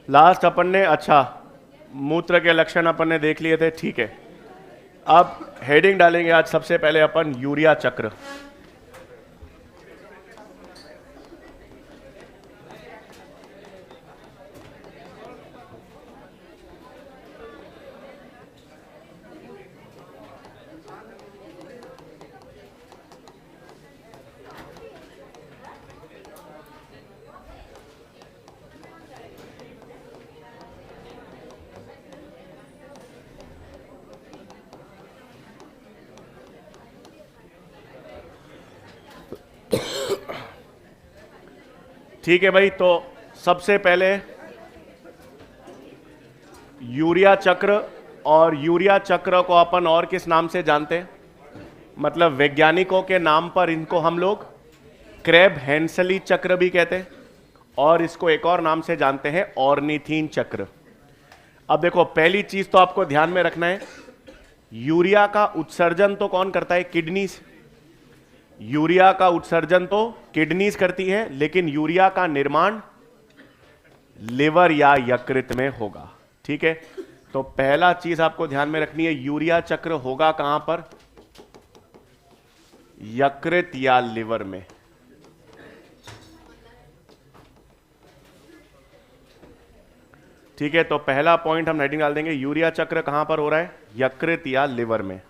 Last अपन ने, अच्छा, मूत्र के लक्षण अपन ने देख लिए थे, ठीक है। अब हेडिंग डालेंगे आज सबसे पहले अपन यूरिया चक्र। ठीक है भाई, तो सबसे पहले यूरिया चक्र, और यूरिया चक्र को अपन और किस नाम से जानते हैं? मतलब वैज्ञानिकों के नाम पर इनको हम लोग क्रेब हेंसली चक्र भी कहते हैं, और इसको एक और नाम से जानते हैं ऑर्निथीन चक्र। अब देखो, पहली चीज तो आपको ध्यान में रखना है, यूरिया का उत्सर्जन तो कौन करता है? किडनीज। यूरिया का उत्सर्जन तो किडनीज करती है, लेकिन यूरिया का निर्माण लिवर या यकृत में होगा। ठीक है, तो पहला चीज आपको ध्यान में रखनी है, यूरिया चक्र होगा कहां पर? यकृत या लिवर में। ठीक है, तो पहला पॉइंट हम हेडिंग डाल देंगे, यूरिया चक्र कहां पर हो रहा है? यकृत या लिवर में।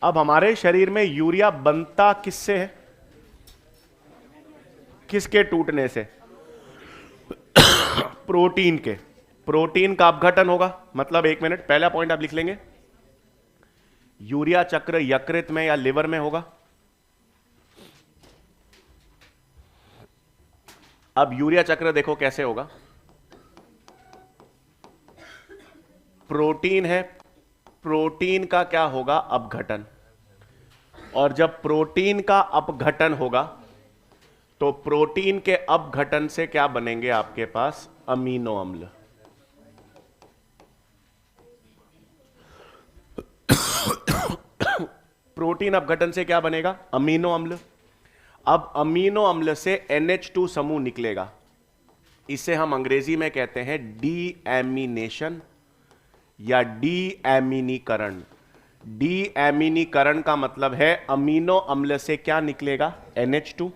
अब हमारे शरीर में यूरिया बनता किससे है? किसके टूटने से? प्रोटीन के। प्रोटीन का अपघटन होगा, मतलब एक मिनट, पहला पॉइंट आप लिख लेंगे, यूरिया चक्र यकृत में या लिवर में होगा। अब यूरिया चक्र देखो कैसे होगा, प्रोटीन है, प्रोटीन का क्या होगा? अपघटन। और जब प्रोटीन का अपघटन होगा तो प्रोटीन के अपघटन से क्या बनेंगे आपके पास? अमीनो अम्ल। प्रोटीन अपघटन से क्या बनेगा? अमीनो अम्ल। अब अमीनो अम्ल से NH2 समूह निकलेगा, इसे हम अंग्रेजी में कहते हैं डीएमीनेशन या डीएमीनीकरण। डीएमीनीकरण का मतलब है अमीनो अम्ल से क्या निकलेगा? NH2,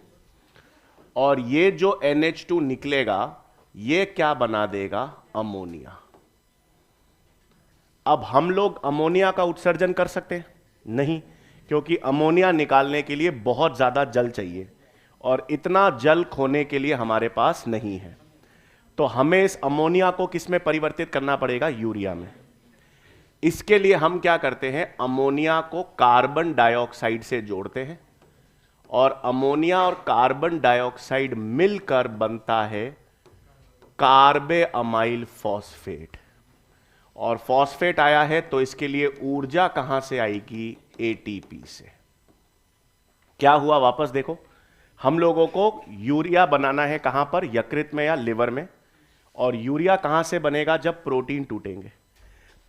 और ये जो NH2 निकलेगा ये क्या बना देगा? अमोनिया। अब हम लोग अमोनिया का उत्सर्जन कर सकते हैं? नहीं, क्योंकि अमोनिया निकालने के लिए बहुत ज्यादा जल चाहिए, और इतना जल खोने के लिए हमारे पास नहीं है। तो हमें इस अमोनिया को किस में परिवर्तित करना पड़ेगा? यूरिया में। इसके लिए हम क्या करते हैं? अमोनिया को कार्बन डाइऑक्साइड से जोड़ते हैं, और अमोनिया और कार्बन डाइऑक्साइड मिलकर बनता है कार्बे अमाइल फॉस्फेट। और फॉस्फेट आया है तो इसके लिए ऊर्जा कहां से आएगी? एटीपी से। क्या हुआ? वापस देखो, हम लोगों को यूरिया बनाना है कहां पर? यकृत में या लिवर में। और यूरिया कहां से बनेगा? जब प्रोटीन टूटेंगे,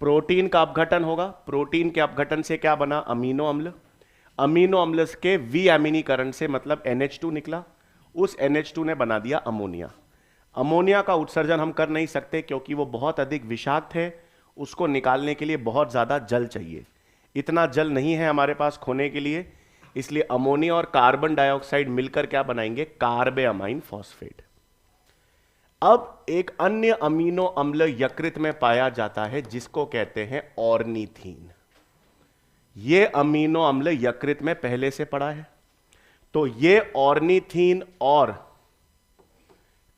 प्रोटीन का अपघटन होगा। प्रोटीन के अपघटन से क्या बना? अमीनो अम्ल। अमीनो अम्ल के विअमीनीकरण से मतलब NH2 निकला, उस NH2 ने बना दिया अमोनिया। अमोनिया का उत्सर्जन हम कर नहीं सकते क्योंकि वो बहुत अधिक विषाक्त है, उसको निकालने के लिए बहुत ज्यादा जल चाहिए, इतना जल नहीं है हमारे पास खोने के लिए, इसलिए अमोनिया और कार्बन डाइऑक्साइड मिलकर क्या बनाएंगे? कार्बे अमाइन फॉस्फेट। अब एक अन्य अमीनो अम्ल यकृत में पाया जाता है जिसको कहते हैं ऑर्निथीन। यह अमीनो अम्ल यकृत में पहले से पड़ा है, तो यह ऑर्निथीन और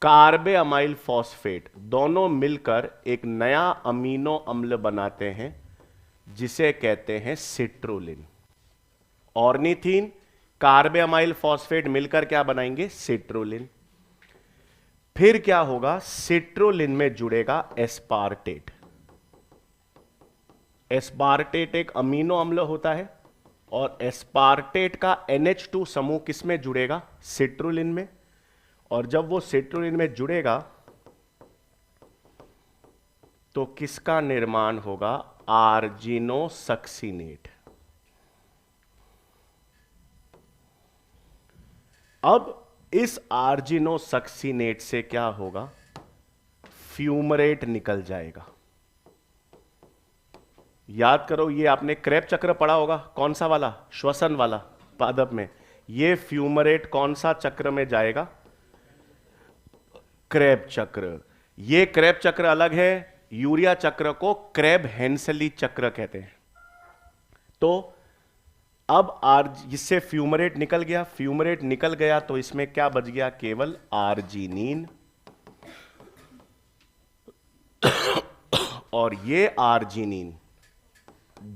कार्बे अमाइल फॉस्फेट दोनों मिलकर एक नया अमीनो अम्ल बनाते हैं जिसे कहते हैं सिट्रोलिन। ऑर्निथीन, कार्बे अमाइल फॉस्फेट मिलकर क्या बनाएंगे? सिट्रोलिन। फिर क्या होगा? सिट्रोलिन में जुड़ेगा एस्पार्टेट। एस्पार्टेट एक अमीनो अम्ल होता है, और एस्पार्टेट का NH2 समूह किस में जुड़ेगा? सिट्रोलिन में। और जब वो सिट्रोलिन में जुड़ेगा तो किसका निर्माण होगा? आर्जिनोसक्सिनेट। अब इस आर्जिनोसक्सिनेट से क्या होगा? फ्यूमरेट निकल जाएगा। याद करो, ये आपने क्रेब चक्र पढ़ा होगा, कौन सा वाला, श्वसन वाला पादप में। ये फ्यूमरेट कौन सा चक्र में जाएगा, क्रेब चक्र। ये क्रेब चक्र अलग है, यूरिया चक्र को क्रेब हेंसली चक्र कहते हैं। तो अब इससे फ्यूमरेट निकल गया, फ्यूमरेट निकल गया तो इसमें क्या बच गया, केवल आर्जिनिन। और ये आर्जिनिन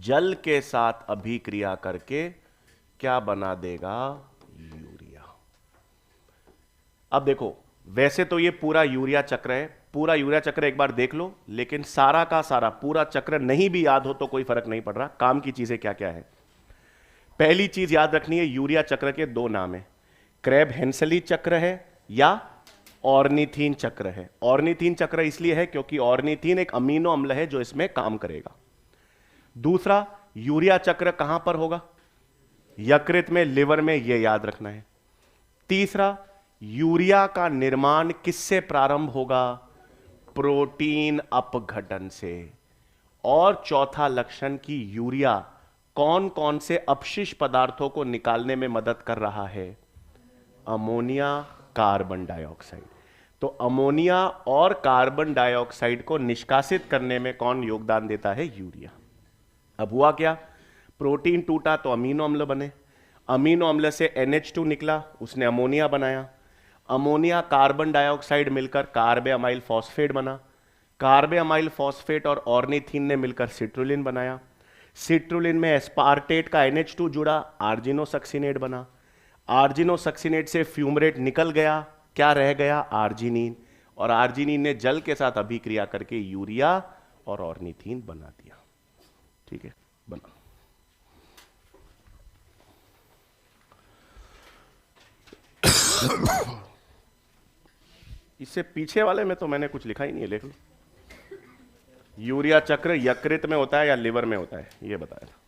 जल के साथ अभिक्रिया करके क्या बना देगा, यूरिया। अब देखो, वैसे तो ये पूरा यूरिया चक्र है, पूरा यूरिया चक्र एक बार देख लो, लेकिन सारा का सारा पूरा चक्र नहीं भी याद हो तो कोई फर्क नहीं पड़ रहा। काम की चीजें क्या क्या है, पहली चीज याद रखनी है, यूरिया चक्र के दो नाम है, क्रेब हेंसली चक्र है या ऑर्निथीन चक्र है। ऑर्निथीन चक्र इसलिए है क्योंकि ऑर्निथीन एक अमीनो अम्ल है जो इसमें काम करेगा। दूसरा, यूरिया चक्र कहां पर होगा, यकृत में, लिवर में, यह याद रखना है। तीसरा, यूरिया का निर्माण किससे प्रारंभ होगा, प्रोटीन अपघटन से। और चौथा लक्षण कि यूरिया कौन कौन से अपशिष्ट पदार्थों को निकालने में मदद कर रहा है, अमोनिया, कार्बन डाइऑक्साइड। तो अमोनिया और कार्बन डाइऑक्साइड को निष्कासित करने में कौन योगदान देता है, यूरिया। अब हुआ क्या, प्रोटीन टूटा तो अमीनो अम्ल बने, अमीनो अम्ल से NH2 निकला, उसने अमोनिया बनाया, अमोनिया कार्बन डाइऑक्साइड मिलकर कार्बे अमाइल फॉस्फेट बना, कार्बे अमाइल फॉस्फेट और ऑर्निथीन ने मिलकर सिट्रुलिन बनाया, सिट्रुलिन में एस्पार्टेट का NH2 जुड़ा, आर्जिनोसक्सिनेट बना, आर्जिनोसक्सिनेट से फ्यूमरेट निकल गया, क्या रह गया, आर्जिनिन, और आर्जिनिन ने जल के साथ अभिक्रिया करके यूरिया और ऑर्निथीन बना दिया। ठीक है, बना। इससे पीछे वाले में तो मैंने कुछ लिखा ही नहीं है, लिख लो। यूरिया चक्र यकृत में होता है या लिवर में होता है, ये बताया था।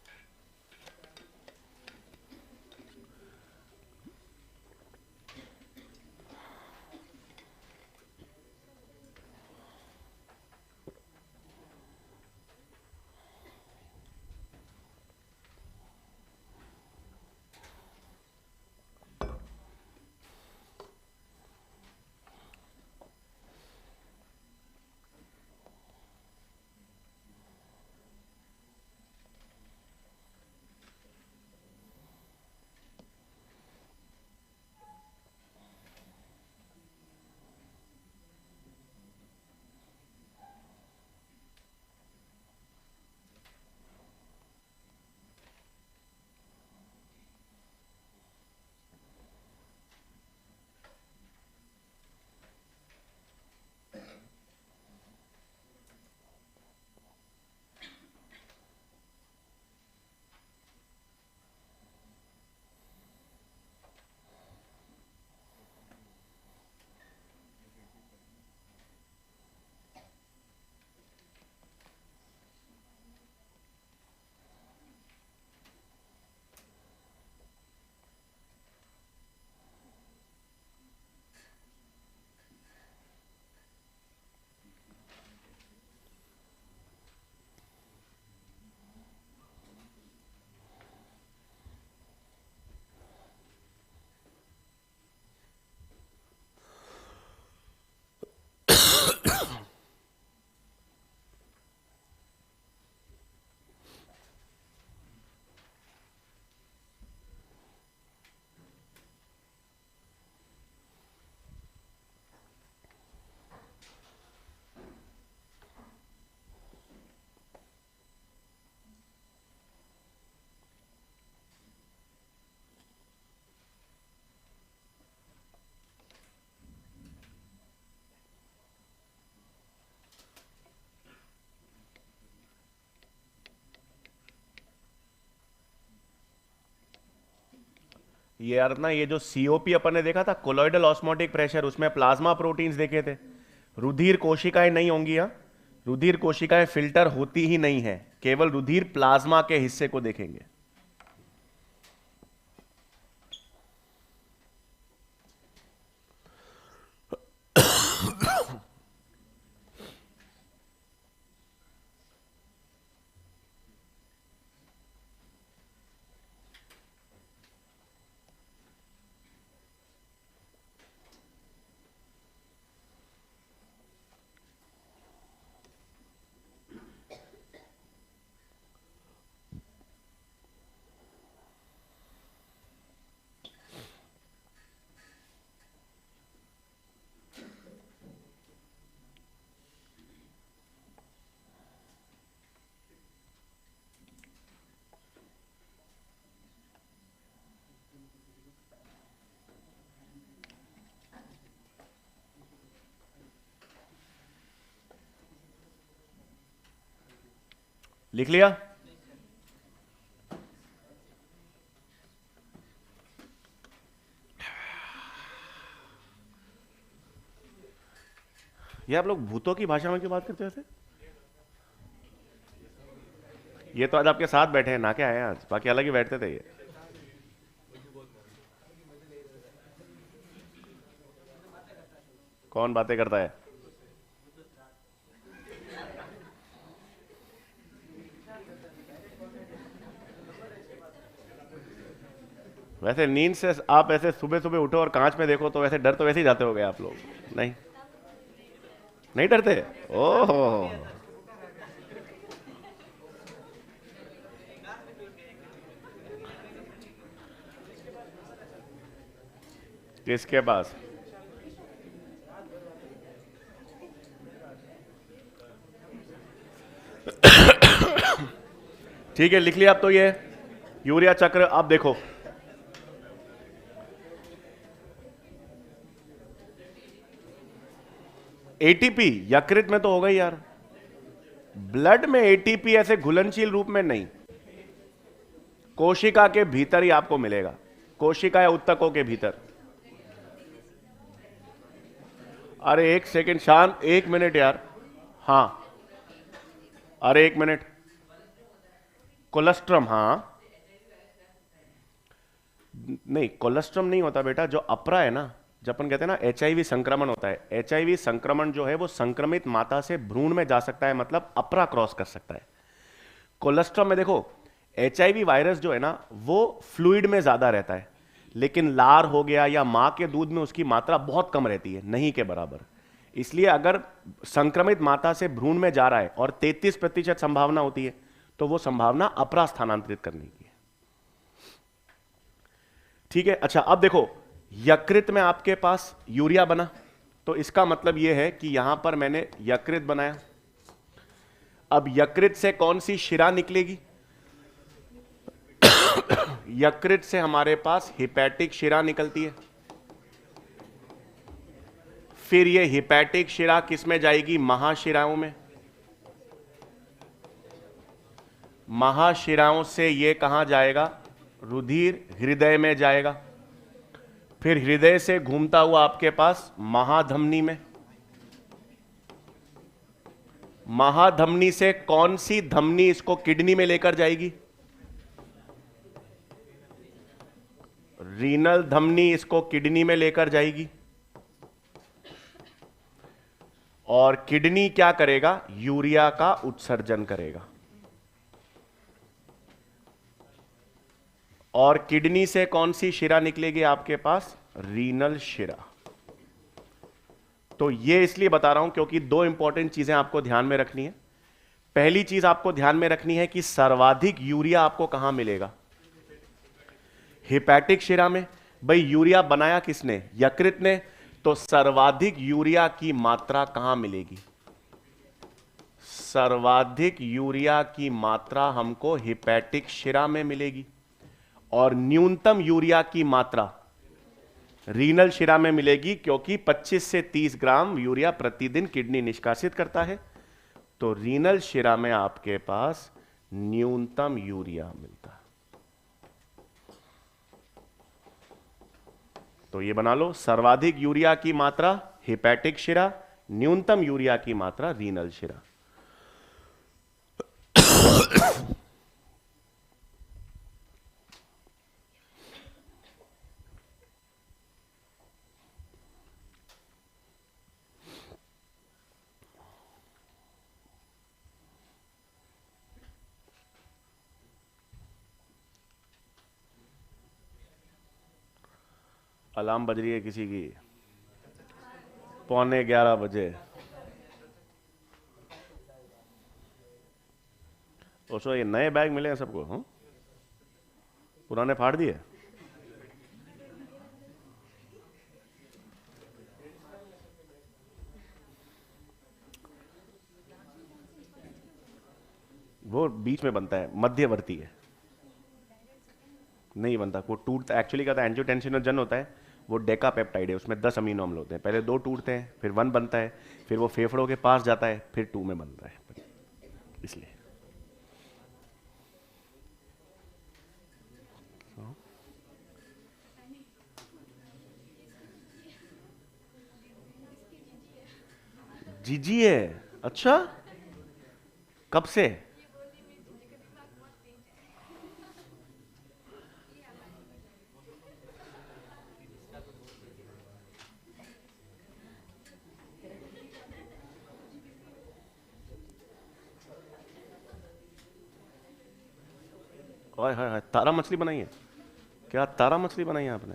ये यार ना, ये जो सीओपी अपन ने देखा था, कोलॉइडल ऑस्मोटिक प्रेशर, उसमें प्लाज्मा प्रोटीन्स देखे थे। रुधिर कोशिकाएं नहीं होंगी, हाँ, रुधिर कोशिकाएं फिल्टर होती ही नहीं है, केवल रुधिर प्लाज्मा के हिस्से को देखेंगे। लिख लिया? ये आप लोग भूतों की भाषा में क्यों बात करते हो ऐसे? ये तो आज आपके साथ बैठे हैं, ना के आए हैं आज, बाकी अलग ही बैठते थे ये। कौन बातें करता है? वैसे नींद से आप ऐसे सुबह सुबह उठो और कांच में देखो तो वैसे डर तो वैसे ही जाते होगे आप लोग, नहीं? नहीं डरते? ओहो, किसके पास? ठीक है, लिख लिया आप तो ये यूरिया चक्र। आप देखो, एटीपी यकृत में तो होगा ही यार, ब्लड में एटीपी ऐसे घुलनशील रूप में नहीं, कोशिका के भीतर ही आपको मिलेगा, कोशिका या उत्तकों के भीतर। अरे एक सेकंड शांत, 1 मिनट यार। हाँ, अरे 1 मिनट। कोलेस्ट्रम, हाँ नहीं, कोलेस्ट्रम नहीं होता बेटा, जो अपरा है ना, जब अपन कहते हैं ना एचआईवी संक्रमण होता है, एचआईवी संक्रमण जो है वो संक्रमित माता से भ्रूण में जा सकता है, मतलब अपरा क्रॉस कर सकता है। कोलेस्ट्रम में देखो, एचआईवी वायरस जो है ना वो फ्लूइड में ज्यादा रहता है, लेकिन लार हो गया या मां के दूध में उसकी मात्रा बहुत कम रहती है, नहीं के बराबर। इसलिए अगर संक्रमित माता से भ्रूण में जा रहा है और 33% संभावना होती है, तो वो संभावना अपरा स्थानांतरित करने की है। ठीक है, अच्छा अब देखो, यकृत में आपके पास यूरिया बना, तो इसका मतलब यह है कि यहां पर मैंने यकृत बनाया। अब यकृत से कौन सी शिरा निकलेगी? यकृत से हमारे पास हिपैटिक शिरा निकलती है। फिर ये हिपैटिक शिरा किस में जाएगी? महाशिराओं में। महाशिराओं से ये कहां जाएगा? रुधिर हृदय में जाएगा। फिर हृदय से घूमता हुआ आपके पास महाधमनी में। महाधमनी से कौन सी धमनी इसको किडनी में लेकर जाएगी? रीनल धमनी इसको किडनी में लेकर जाएगी। और किडनी क्या करेगा? यूरिया का उत्सर्जन करेगा। और किडनी से कौन सी शिरा निकलेगी आपके पास? रीनल शिरा। तो ये इसलिए बता रहा हूं क्योंकि 2 इंपॉर्टेंट चीजें आपको ध्यान में रखनी है। पहली चीज आपको ध्यान में रखनी है कि सर्वाधिक यूरिया आपको कहां मिलेगा? हिपैटिक शिरा में। भाई यूरिया बनाया किसने? यकृत ने। तो सर्वाधिक यूरिया की मात्रा कहां मिलेगी? सर्वाधिक यूरिया की मात्रा हमको हिपैटिक शिरा में मिलेगी, और न्यूनतम यूरिया की मात्रा रीनल शिरा में मिलेगी, क्योंकि 25 से 30 ग्राम यूरिया प्रतिदिन किडनी निष्कासित करता है। तो रीनल शिरा में आपके पास न्यूनतम यूरिया मिलता है। तो ये बना लो, सर्वाधिक यूरिया की मात्रा हिपैटिक शिरा, न्यूनतम यूरिया की मात्रा रीनल शिरा। अलार्म बज रही है किसी की 11:15 बजे। ओसो ये नए बैग मिले हैं सबको? हाँ, पुराने फाड़ दिए। वो बीच में बनता है, मध्यवर्ती है, नहीं बनता। वो टूटता एक्चुअली क्या था, एंजियोटेंसिनोजन होता है, वो डेकापेप्टाइड है, उसमें 10 अमीनो अम्ल होते हैं। पहले 2 टूटते हैं, फिर 1 बनता है, फिर वो फेफड़ों के पास जाता है, फिर 2 में बनता है, इसलिए। जीजी है? अच्छा, कब से? हाय हाय हाय, तारा मछली बनाई है? क्या तारा मछली बनाई है आपने?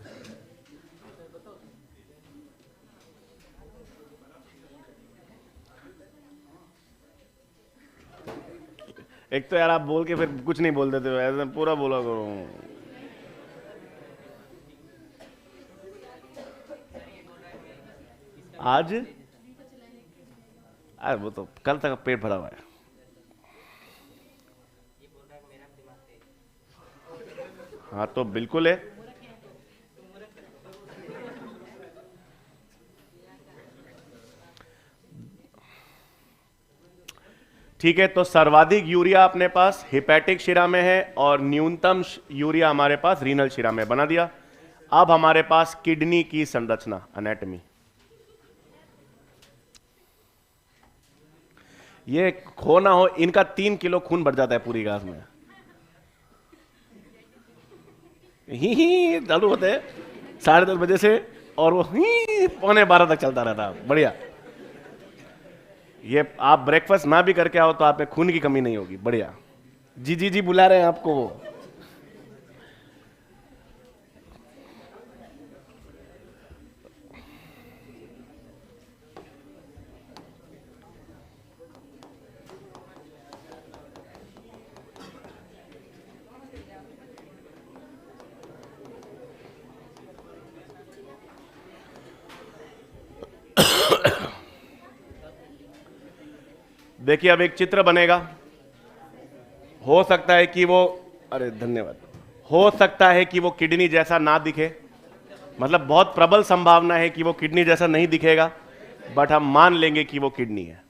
एक तो यार आप बोल के फिर कुछ नहीं बोल देते हो, ऐसे पूरा बोला करो। आज अरे वो तो कल तक पेट भरा हुआ है। हाँ तो बिल्कुल है। ठीक है, तो सर्वाधिक यूरिया अपने पास हिपैटिक शिरा में है और न्यूनतम यूरिया हमारे पास रीनल शिरा में, बना दिया। अब हमारे पास किडनी की संरचना, एनाटॉमी। ये खो ना हो, इनका 3 किलो खून बढ़ जाता है पूरी घास में। ही चालू होते हैं 10:30 बजे से और वो ही 11:45 तक चलता रहता है। बढ़िया। ये आप ब्रेकफास्ट ना भी करके आओ तो आप में खून की कमी नहीं होगी। बढ़िया। जी जी जी बुला रहे हैं आपको वो। देखिए अब एक चित्र बनेगा। हो सकता है कि वो, अरे धन्यवाद, हो सकता है कि वो किडनी जैसा ना दिखे, मतलब बहुत प्रबल संभावना है कि वो किडनी जैसा नहीं दिखेगा, बट हम मान लेंगे कि वो किडनी है।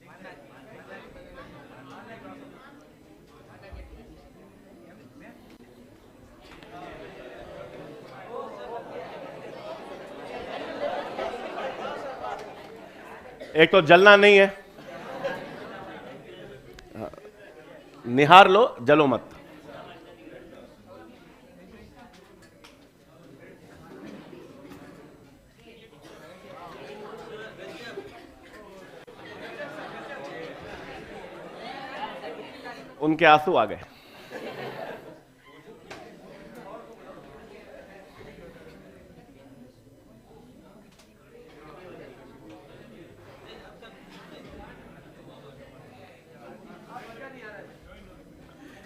एक तो जलना नहीं है, निहार लो, जलो मत। उनके आंसू आ गए।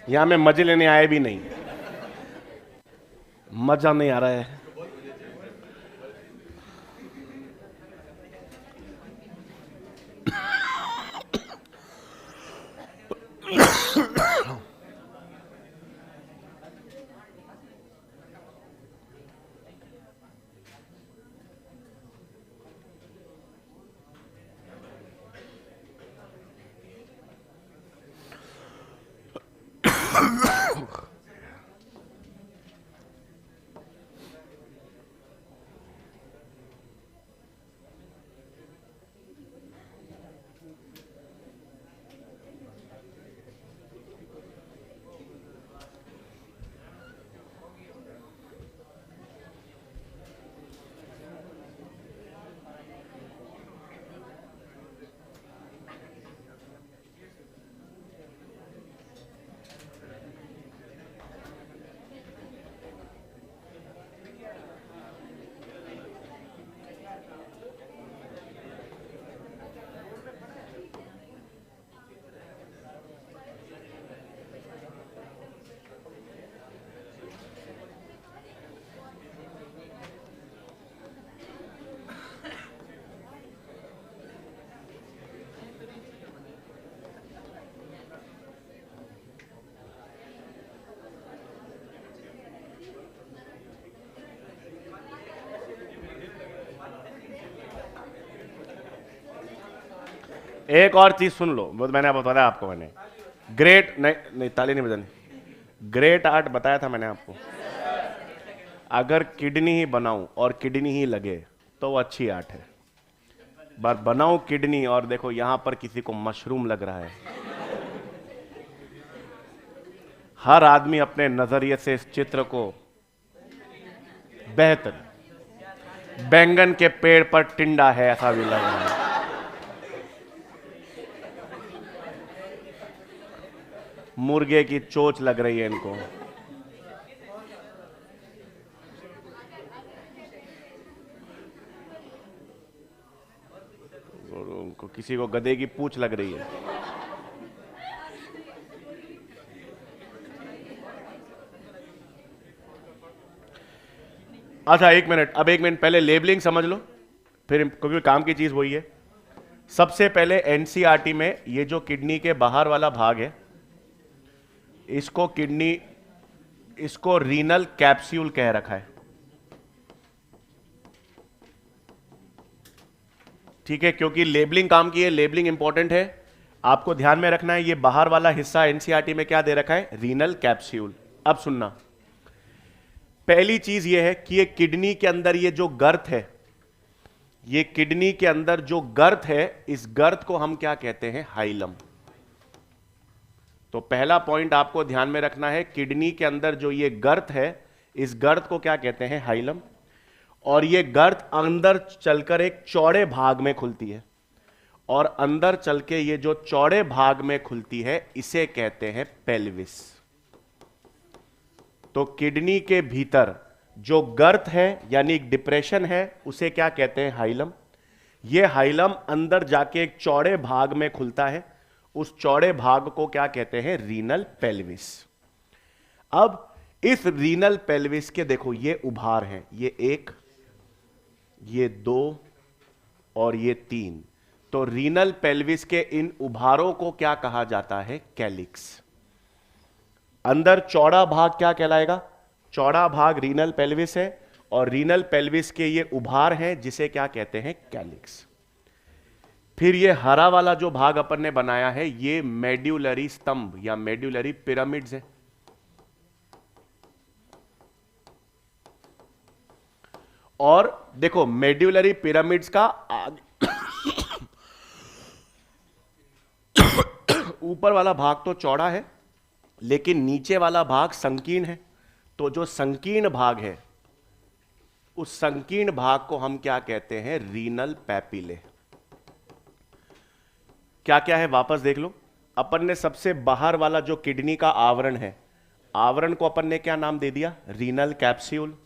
यहां में मजे लेने आए भी नहीं, मजा नहीं आ रहा है। एक और चीज सुन लो, वो मैंने बताया आपको, मैंने ग्रेट नहीं नहीं, ताली नहीं बजानी, ग्रेट आर्ट बताया था मैंने आपको। अगर किडनी ही बनाऊं और किडनी ही लगे तो वो अच्छी आर्ट है। बार बनाओ किडनी और देखो यहां पर किसी को मशरूम लग रहा है। हर आदमी अपने नजरिए से इस चित्र को बेहतर, बैंगन के पेड़ पर टिंडा है ऐसा भी लग रहा है। मुर्गे की चोंच लग रही है इनको। और उनको किसी को गधे की पूंछ लग रही है। अच्छा एक मिनट, अब एक मिनट पहले लेबलिंग समझ लो, फिर क्योंकि काम की चीज वही है। सबसे पहले एनसीईआरटी में ये जो किडनी के बाहर वाला भाग है इसको किडनी, इसको रीनल कैप्सूल कह रखा है। ठीक है, क्योंकि लेबलिंग काम की है, लेबलिंग इंपॉर्टेंट है, आपको ध्यान में रखना है। ये बाहर वाला हिस्सा एनसीईआरटी में क्या दे रखा है, रीनल कैप्सूल। अब सुनना, पहली चीज ये है कि ये किडनी के अंदर ये जो गर्त है, ये किडनी के अंदर जो गर्त है, इस गर्त को हम क्या कहते हैं, हाइलम। तो पहला पॉइंट आपको ध्यान में रखना है, किडनी के अंदर जो ये गर्त है, इस गर्त को क्या कहते हैं, हाइलम। और ये गर्त अंदर चलकर एक चौड़े भाग में खुलती है, और अंदर चल के ये जो चौड़े भाग में खुलती है इसे कहते हैं पेल्विस। तो किडनी के भीतर जो गर्त है यानी एक डिप्रेशन है उसे क्या कहते हैं, हाइलम। ये हाइलम अंदर जाके एक चौड़े भाग में खुलता है, उस चौड़े भाग को क्या कहते हैं, रीनल पेल्विस। अब इस रीनल पेल्विस के देखो ये उभार हैं, ये 1, ये 2 और ये 3। तो रीनल पेल्विस के इन उभारों को क्या कहा जाता है, कैलिक्स। अंदर चौड़ा भाग क्या कहलाएगा, चौड़ा भाग रीनल पेल्विस है, और रीनल पेल्विस के ये उभार हैं जिसे क्या कहते हैं, कैलिक्स। फिर ये हरा वाला जो भाग अपन ने बनाया है ये मेड्यूलरी स्तंभ या मेड्यूलरी पिरामिड्स है। और देखो मेड्यूलरी पिरामिड्स का ऊपर वाला भाग तो चौड़ा है लेकिन नीचे वाला भाग संकीर्ण है। तो जो संकीर्ण भाग है उस संकीर्ण भाग को हम क्या कहते हैं, रीनल पैपिले। क्या क्या है वापस देख लो। अपन ने सबसे बाहर वाला जो किडनी का आवरण है, आवरण को अपन ने क्या नाम दे दिया, रीनल कैप्सूल।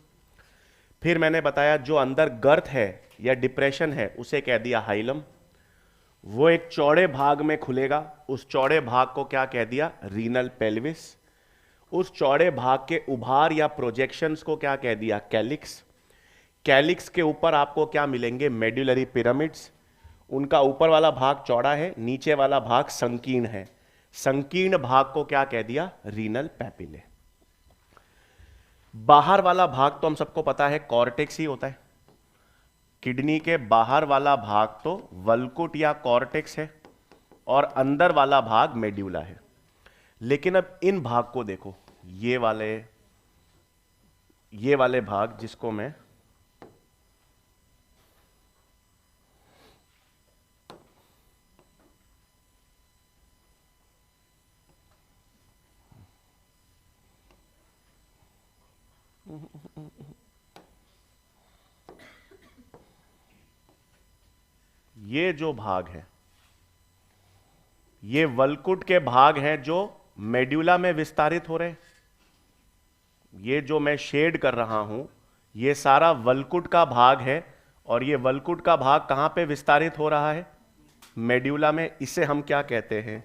फिर मैंने बताया जो अंदर गर्त है या डिप्रेशन है उसे कह दिया हाइलम। वो एक चौड़े भाग में खुलेगा, उस चौड़े भाग को क्या कह दिया, रीनल पेल्विस। उस चौड़े भाग के उभार या प्रोजेक्शंस को क्या कह दिया, कैलिक्स। कैलिक्स के ऊपर आपको क्या मिलेंगे, मेड्यूलरी पिरामिड्स। उनका ऊपर वाला भाग चौड़ा है, नीचे वाला भाग संकीर्ण है। संकीर्ण भाग को क्या कह दिया, रीनल पैपिले। बाहर वाला भाग तो हम सबको पता है कॉर्टेक्स ही होता है। किडनी के बाहर वाला भाग तो वल्कुट या कॉर्टेक्स है और अंदर वाला भाग मेड्यूला है। लेकिन अब इन भाग को देखो, ये वाले भाग जिसको मैं ये जो भाग है ये वल्कुट के भाग हैं जो मेड्यूला में विस्तारित हो रहे हैं। ये जो मैं शेड कर रहा हूं ये सारा वल्कुट का भाग है और ये वल्कुट का भाग कहां पे विस्तारित हो रहा है, मेड्यूला में। इसे हम क्या कहते हैं,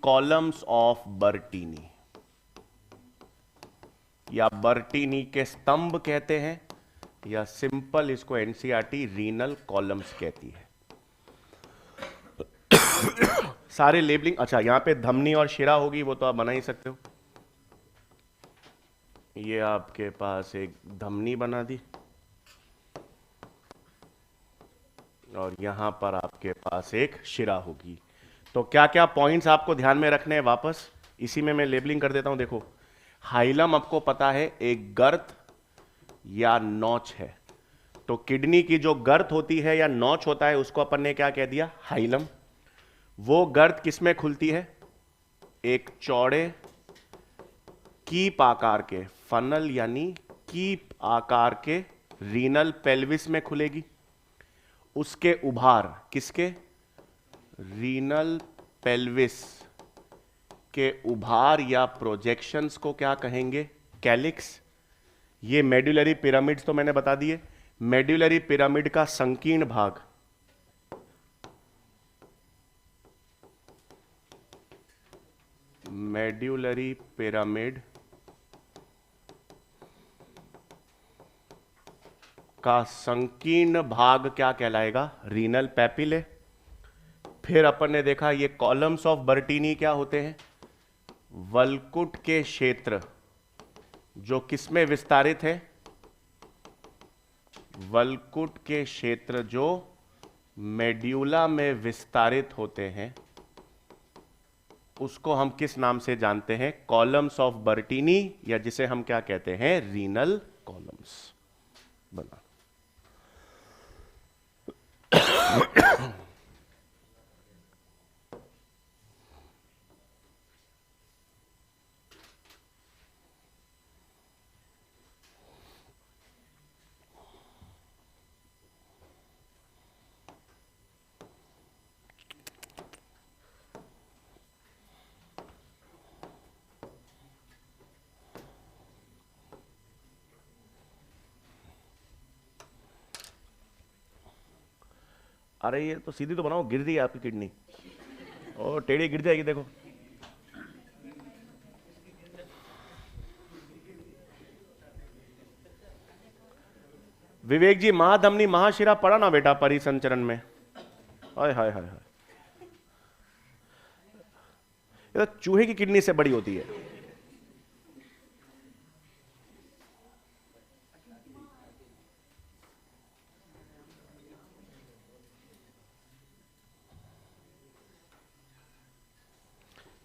कॉलम्स ऑफ बर्टीनी या बर्टीनी के स्तंभ कहते हैं, या सिंपल इसको एनसीईआरटी रीनल कॉलम्स कहती है। सारे लेबलिंग, अच्छा यहां पे धमनी और शिरा होगी वो तो आप बना ही सकते हो। ये आपके पास एक धमनी बना दी और यहां पर आपके पास एक शिरा होगी। तो क्या क्या पॉइंट्स आपको ध्यान में रखने हैं, वापस इसी में मैं लेबलिंग कर देता हूं। देखो हाइलम आपको पता है एक गर्त या नौच है, तो किडनी की जो गर्त होती है या नौच होता है उसको अपन ने क्या कह दिया, हाइलम। वो गर्त किसमें खुलती है, एक चौड़े कीप आकार के, फनल यानी कीप आकार के रीनल पेल्विस में खुलेगी। उसके उभार किसके, रीनल पेल्विस के उभार या प्रोजेक्शंस को क्या कहेंगे, कैलिक्स। ये मेड्यूलरी पिरामिड्स तो मैंने बता दिए। मेड्यूलरी पिरामिड का संकीर्ण भाग, मेड्यूलरी पिरामिड का संकीर्ण भाग क्या कहलाएगा, रीनल पैपिले। फिर अपन ने देखा ये कॉलम्स ऑफ बर्टीनी क्या होते हैं, वल्कुट के क्षेत्र जो किसमें विस्तारित है, वल्कुट के क्षेत्र जो मेड्यूला में विस्तारित होते हैं, उसको हम किस नाम से जानते हैं, कॉलम्स ऑफ बर्टीनी, या जिसे हम क्या कहते हैं, रीनल कॉलम्स। बना अरे ये तो सीधी तो बनाओ, गिर रही है आपकी किडनी, और टेढ़ी गिर जाएगी देखो। विवेक जी, महाधमनी महाशिरा पढ़ा ना बेटा परिसंचरण में। हाय हाय हाय हाय, ये तो चूहे की किडनी से बड़ी होती है।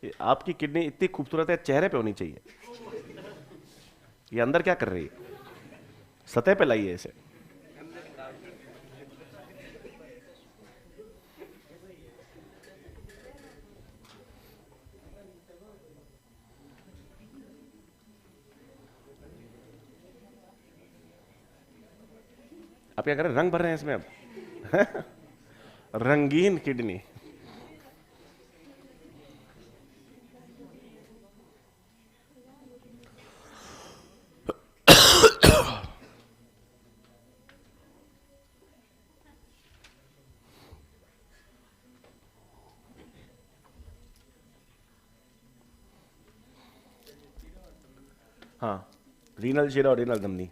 ये आपकी किडनी इतनी खूबसूरत है, चेहरे पे होनी चाहिए। ये अंदर क्या कर रही है, सतह पे लाइए इसे। आप क्या कर रहे हैं, रंग भर रहे हैं इसमें अब रंगीन किडनी। हाँ, रीनल शिरा और रीनल धमनी।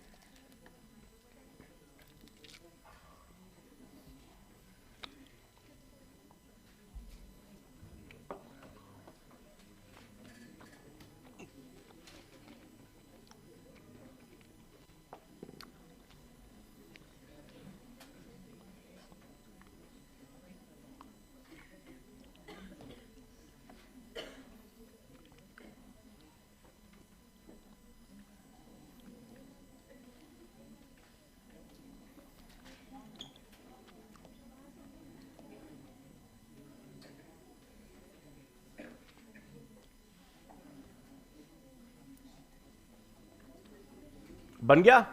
बन गया।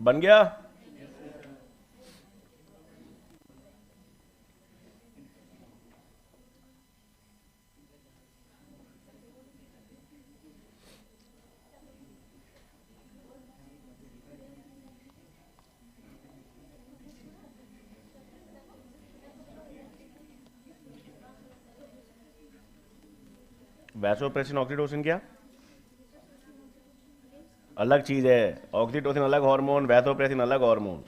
बन गया। वैसोप्रेसिन ऑक्सीटोसिन क्या अलग चीज है? ऑक्सीटोसिन अलग हार्मोन, वैसोप्रेसिन अलग हार्मोन।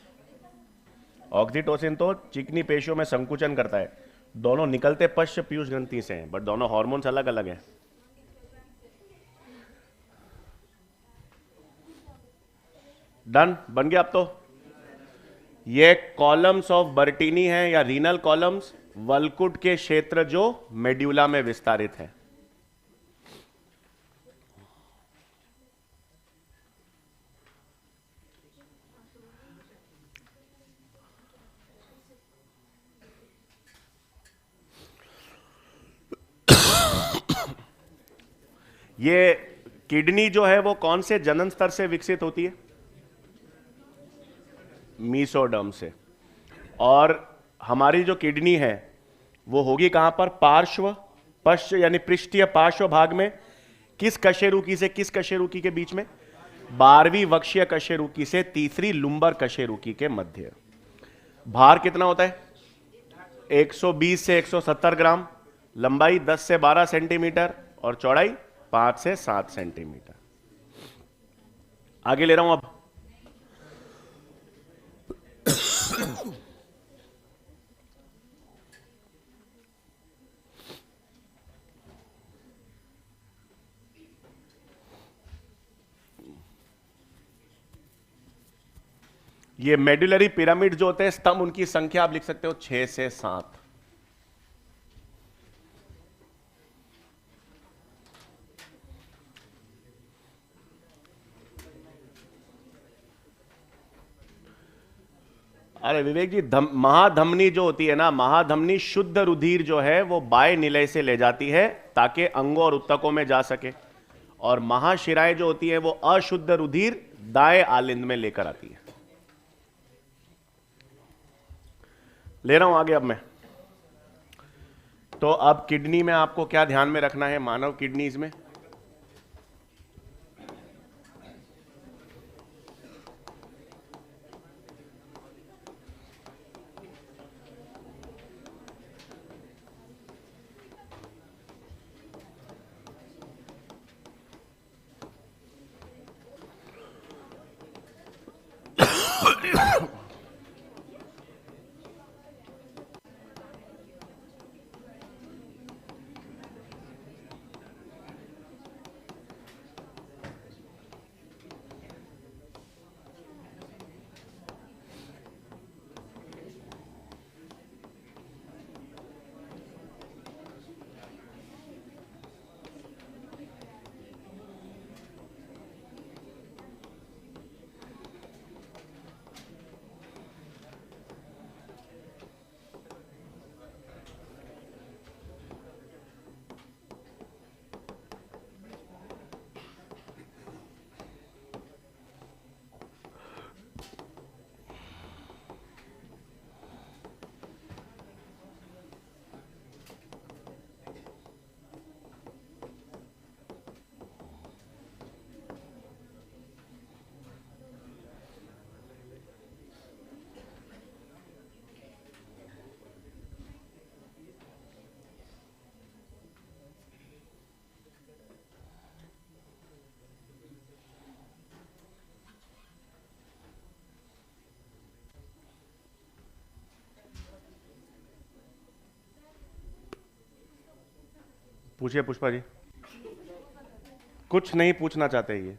ऑक्सीटोसिन तो चिकनी पेशियों में संकुचन करता है, दोनों निकलते पश्च पीयूष ग्रंथि से हैं, बट दोनों हार्मोन्स अलग अलग हैं। डन, बन गया अब तो। ये कॉलम्स ऑफ बर्टीनी है या रीनल कॉलम्स, वल्कुट के क्षेत्र जो मेड्यूला में विस्तारित है। ये किडनी जो है वो कौन से जनन स्तर से विकसित होती है? मीसोडर्म से। और हमारी जो किडनी है वो होगी कहां पर? पार्श्व पश्च यानी पृष्ठीय पार्श्व भाग में। किस कशेरुकी से किस कशेरुकी के बीच में? 12वीं वक्षीय कशेरुकी से तीसरी लुम्बर कशेरुकी के मध्य। भार कितना होता है? 120 से 170 ग्राम। लंबाई 10 से 12 सेंटीमीटर और चौड़ाई 5 से 7 सेंटीमीटर। आगे ले रहा हूं अब। ये मेडुलरी पिरामिड जो होते हैं स्तंभ, उनकी संख्या आप लिख सकते हो 6 से 7। अरे विवेक जी, महाधमनी जो होती है ना, महाधमनी शुद्ध रुधिर जो है वो बाएं निलय से ले जाती है ताकि अंगों और उत्तकों में जा सके, और महाशिराएं जो होती है वो अशुद्ध रुधिर दाएं आलिंद में लेकर आती है। ले रहा हूं आगे अब मैं। तो अब किडनी में आपको क्या ध्यान में रखना है? मानव किडनीज में पूछिए पुष्पा जी। कुछ नहीं पूछना चाहते, ये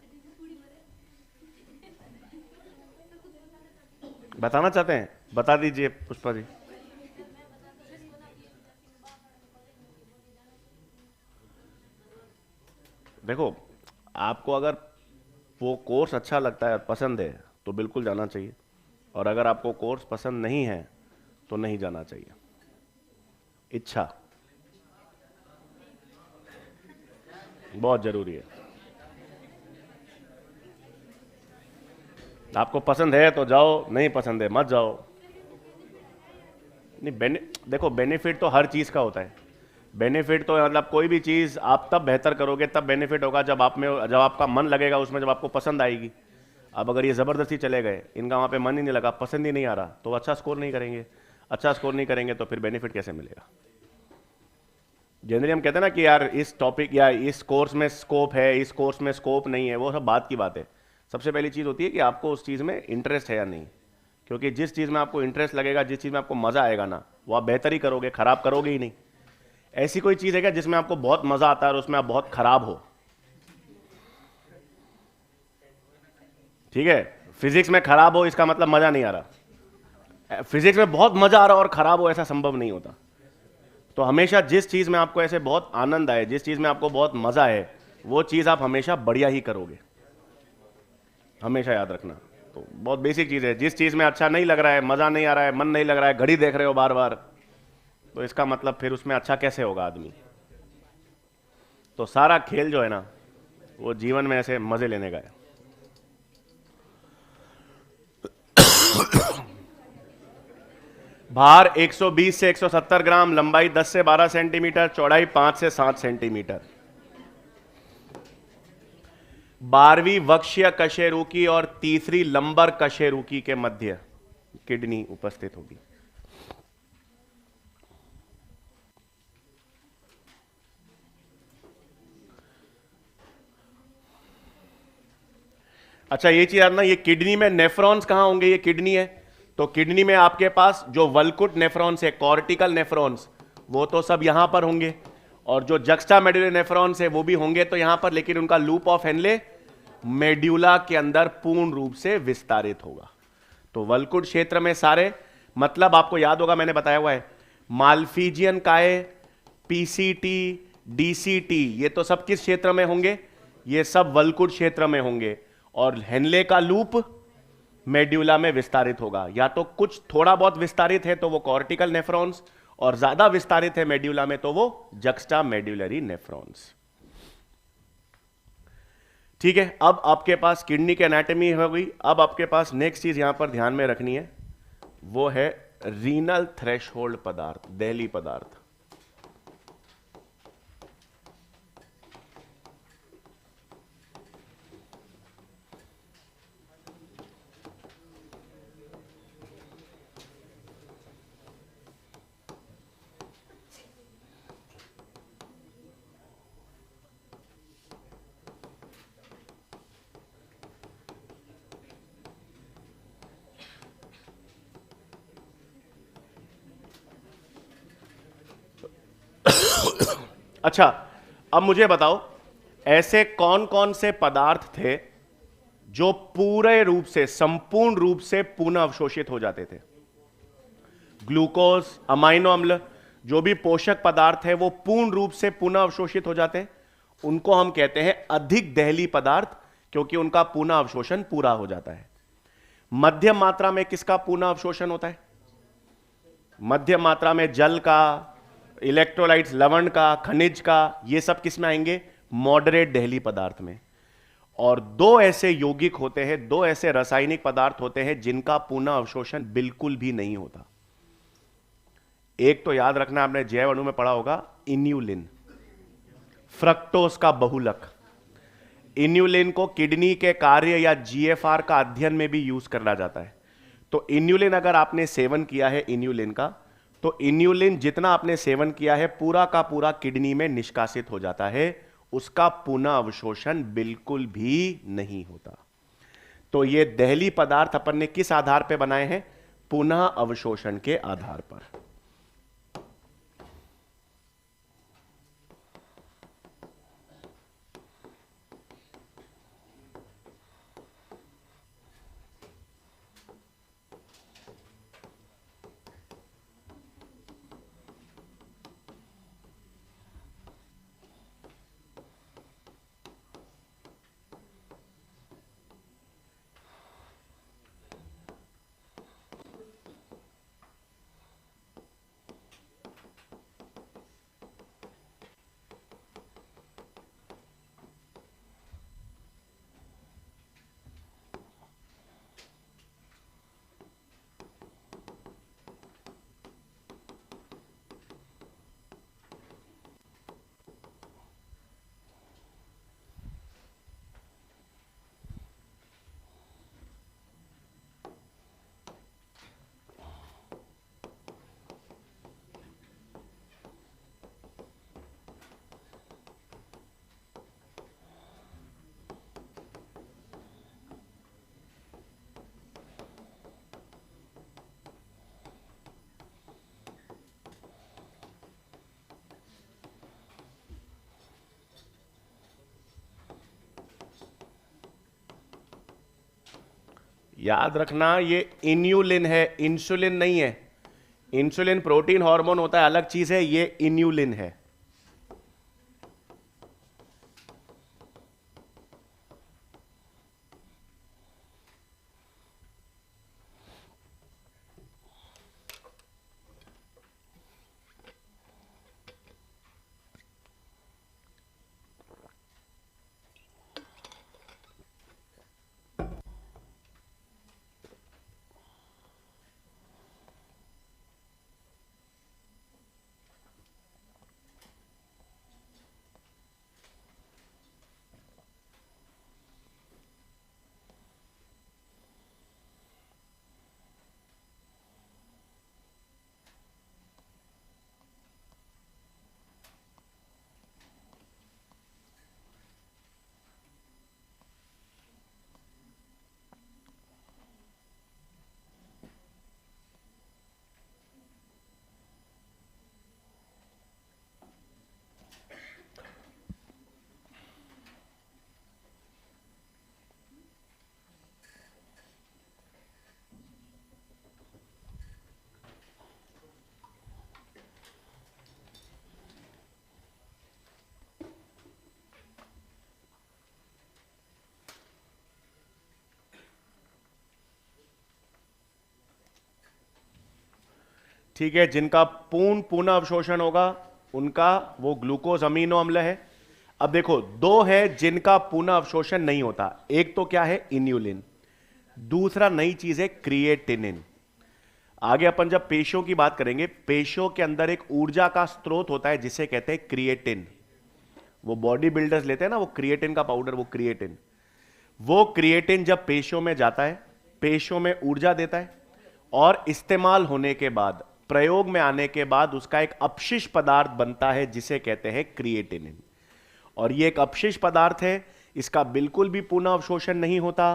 बताना चाहते हैं, बता दीजिए पुष्पा जी। देखो, आपको अगर वो कोर्स अच्छा लगता है, पसंद है, तो बिल्कुल जाना चाहिए, और अगर आपको कोर्स पसंद नहीं है तो नहीं जाना चाहिए। इच्छा बहुत जरूरी है। आपको पसंद है तो जाओ, नहीं पसंद है मत जाओ। नहीं, देखो बेनिफिट तो हर चीज का होता है। बेनिफिट तो मतलब कोई भी चीज आप तब बेहतर करोगे, तब बेनिफिट होगा जब जब आपका मन लगेगा उसमें, जब आपको पसंद आएगी। अब अगर ये जबरदस्ती चले गए, इनका वहां पे मन ही नहीं लगा, पसंद ही नहीं आ रहा, तो अच्छा स्कोर नहीं करेंगे। अच्छा स्कोर नहीं करेंगे तो फिर बेनिफिट कैसे मिलेगा? जनरली हम कहते हैं ना कि यार इस टॉपिक या इस कोर्स में स्कोप है, इस कोर्स में स्कोप नहीं है, वो सब बात की बात है। सबसे पहली चीज़ होती है कि आपको उस चीज़ में इंटरेस्ट है या नहीं। क्योंकि जिस चीज़ में आपको इंटरेस्ट लगेगा, जिस चीज़ में आपको मज़ा आएगा ना, वो आप बेहतर ही करोगे, खराब करोगे ही नहीं। ऐसी कोई चीज़ है क्या जिसमें आपको बहुत मज़ा आता है और उसमें आप बहुत खराब हो? ठीक है, फिजिक्स में खराब हो इसका मतलब मज़ा नहीं आ रहा। फिजिक्स में बहुत मज़ा आ रहा और खराब हो ऐसा संभव नहीं होता। तो हमेशा जिस चीज़ में आपको ऐसे बहुत आनंद आए, जिस चीज़ में आपको बहुत मज़ा है, वो चीज़ आप हमेशा बढ़िया ही करोगे, हमेशा याद रखना। तो बहुत बेसिक चीज़ है, जिस चीज़ में अच्छा नहीं लग रहा है, मज़ा नहीं आ रहा है, मन नहीं लग रहा है, घड़ी देख रहे हो बार बार, तो इसका मतलब फिर उसमें अच्छा कैसे होगा आदमी। तो सारा खेल जो है ना, वो जीवन में ऐसे मज़े लेने का है। भार 120 से 170 ग्राम, लंबाई 10 से 12 सेंटीमीटर, चौड़ाई 5 से 7 सेंटीमीटर। 12वीं वक्ष्य कशेरुकी और तीसरी लंबर कशेरुकी के मध्य किडनी उपस्थित होगी। अच्छा, ये चीज याद ना, ये किडनी में नेफ्रॉन्स कहां होंगे? ये किडनी है, तो किडनी में आपके पास जो वल्कुट नेफ्रॉन्स है, कॉर्टिकल नेफ्रॉन्स, वो तो सब यहां पर होंगे, और जो जक्स्टा मेडुलर नेफ्रॉन्स है वो भी होंगे तो यहां पर, लेकिन उनका लूप ऑफ हेनले मेड्यूला के अंदर पूर्ण रूप से विस्तारित होगा। तो वल्कुट क्षेत्र में सारे, मतलब आपको याद होगा मैंने बताया हुआ है, माल्फीजियन काय, पीसीटी, डीसीटी, ये तो सब किस क्षेत्र में होंगे? ये सब वल्कुट क्षेत्र में होंगे। और हेनले का लूप मेड्यूला में विस्तारित होगा। या तो कुछ थोड़ा बहुत विस्तारित है तो वो कॉर्टिकल नेफ्रॉन्स, और ज्यादा विस्तारित है मेड्यूला में तो वो जक्स्टा मेड्यूलरी नेफ्रॉन्स। ठीक है, अब आपके पास किडनी की एनाटॉमी हो गई। अब आपके पास नेक्स्ट चीज यहां पर ध्यान में रखनी है, वो है रीनल थ्रेशोल्ड पदार्थ, दहली पदार्थ। अच्छा, अब मुझे बताओ, ऐसे कौन कौन से पदार्थ थे जो पूरे रूप से, संपूर्ण रूप से पुनः अवशोषित हो जाते थे? ग्लूकोज, अमाइनो अम्ल, जो भी पोषक पदार्थ है वो पूर्ण रूप से पुनः अवशोषित हो जाते हैं, उनको हम कहते हैं अधिक दहली पदार्थ, क्योंकि उनका पुनः अवशोषण पूरा हो जाता है। मध्यम मात्रा में किसका पुनः अवशोषण होता है? मध्यम मात्रा में जल का, इलेक्ट्रोलाइट्स, लवण का, खनिज का, ये सब किस में आएंगे? मॉडरेट दहली पदार्थ में। और दो ऐसे यौगिक होते हैं, दो ऐसे रासायनिक पदार्थ होते हैं जिनका पुनः अवशोषण बिल्कुल भी नहीं होता। एक तो याद रखना, आपने जैव अणु में पढ़ा होगा, इन्यूलिन, फ्रक्टोज का बहुलक। इन्यूलिन को किडनी के कार्य या जीएफआर का अध्ययन में भी यूज करा जाता है। तो इन्यूलिन अगर आपने सेवन किया है इन्यूलिन का, तो इन्यूलिन जितना आपने सेवन किया है पूरा का पूरा किडनी में निष्कासित हो जाता है, उसका पुनः अवशोषण बिल्कुल भी नहीं होता। तो ये दहली पदार्थ अपन ने किस आधार पर बनाए हैं? पुनः अवशोषण के आधार पर। याद रखना, ये इन्यूलिन है, इंसुलिन नहीं है। इंसुलिन प्रोटीन हार्मोन होता है, अलग चीज है, ये इन्यूलिन है। ठीक है, जिनका पूर्ण पुनः अवशोषण होगा उनका वो ग्लूकोज अमीनो अम्ल है। अब देखो, दो है जिनका पुनः अवशोषण नहीं होता। एक तो क्या है, इन्यूलिन। दूसरा नई चीज है क्रिएटिनिन। आगे अपन जब पेशियों की बात करेंगे, पेशियों के अंदर एक ऊर्जा का स्रोत होता है जिसे कहते हैं क्रिएटिन। वो बॉडी बिल्डर्स लेते हैं ना, वो क्रिएटिन का पाउडर, वो क्रिएटिन। वो क्रिएटिन जब पेशियों में जाता है, पेशियों में ऊर्जा देता है, और इस्तेमाल होने के बाद, प्रयोग में आने के बाद उसका एक अपशिष्ट पदार्थ बनता है जिसे कहते हैं क्रिएटिनिन। और ये एक अपशिष्ट पदार्थ है, इसका बिल्कुल भी पुनः अवशोषण नहीं होता,